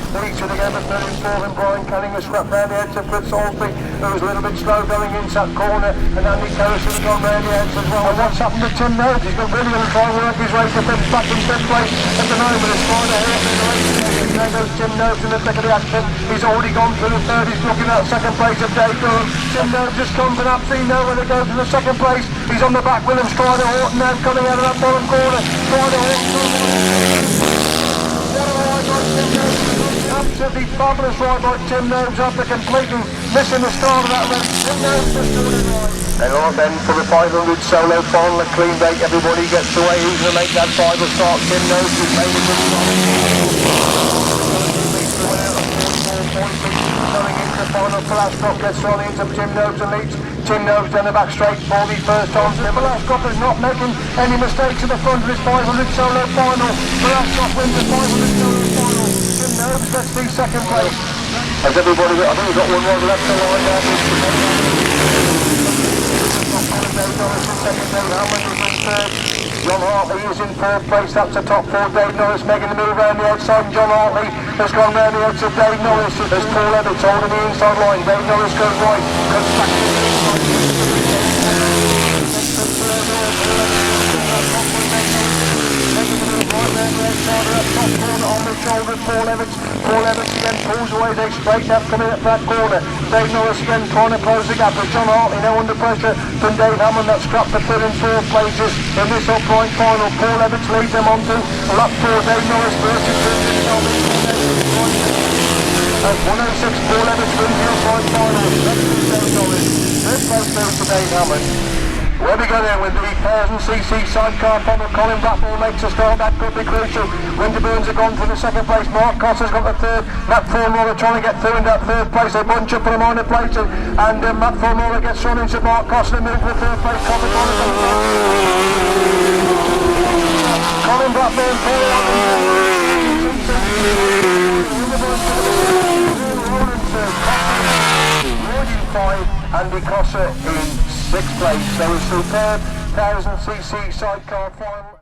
Leads it again, but 34 and Brian Canning has scrapped round the edge of Fritz Halsey, who was a little bit slow going into that corner, and Andy Carlson has gone round the edge as well. And what's happened to Tim Nobes? He's got really going to try and work his way to fifth, back in fifth place at the moment. It's trying to hurt in the race. There goes Tim Nobes in the thick of the action. He's already gone through the third. He's looking at second place of Dave Durham. Tim Nobes just comes from absolutely nowhere to go to the second place. He's on the back. Williams trying to Horton now coming out of that bottom corner. Trying to Horton. Absolutely fabulous ride by Tim Nobes after completely missing the start of that race. Tim Nobes just doing it right. And on then for the 500 solo final, a clean break. Everybody gets away. Who's going to make that final start? Tim Nobes has made it good start. Going into the final for Ashcroft, gets on into Tim Nobes and leads. Tim Nobes down the back straight for the first time. Ashcroft is not making any mistakes at the front of his 500 solo final. Ashcroft wins the 500 solo final. Tim Nobes gets the second place. As everybody, I think we've got one more left to line there. John Hartley is in third place, that's the top four. Dave Norris making the move around the outside, and John Hartley has gone round the outside. Dave Norris, there's Paul Evans holding the inside line. Dave Norris goes right, cuts back to the inside. Making the move right round the outside of that top corner on the shoulder. Paul Evans again pulls away, they straight up coming up that corner. Dave Norris again trying to close the gap, but John Hartley now under pressure from Dave Hammond. That's scrapped the third and fourth places in this upright final. Paul Evans leads them on to lap 4. Dave Norris versus at 106. Paul Evans wins the upright final. Dave Norris. Third place goes to Dave Hammond. Where we go then with the 1000cc sidecar final. Colin Wrathall makes a start, that could be crucial. Winterburns have gone for the second place. Mark Cosser's got the third. Matt Fulmore trying to get through in that third place. They bunch up for the minor places, and Matt Fulmore gets run into Mark Cosser, move for the third place. Colin Wrathall and Ferry on Andy Cosser in 6th place. So a superb 1000cc sidecar final.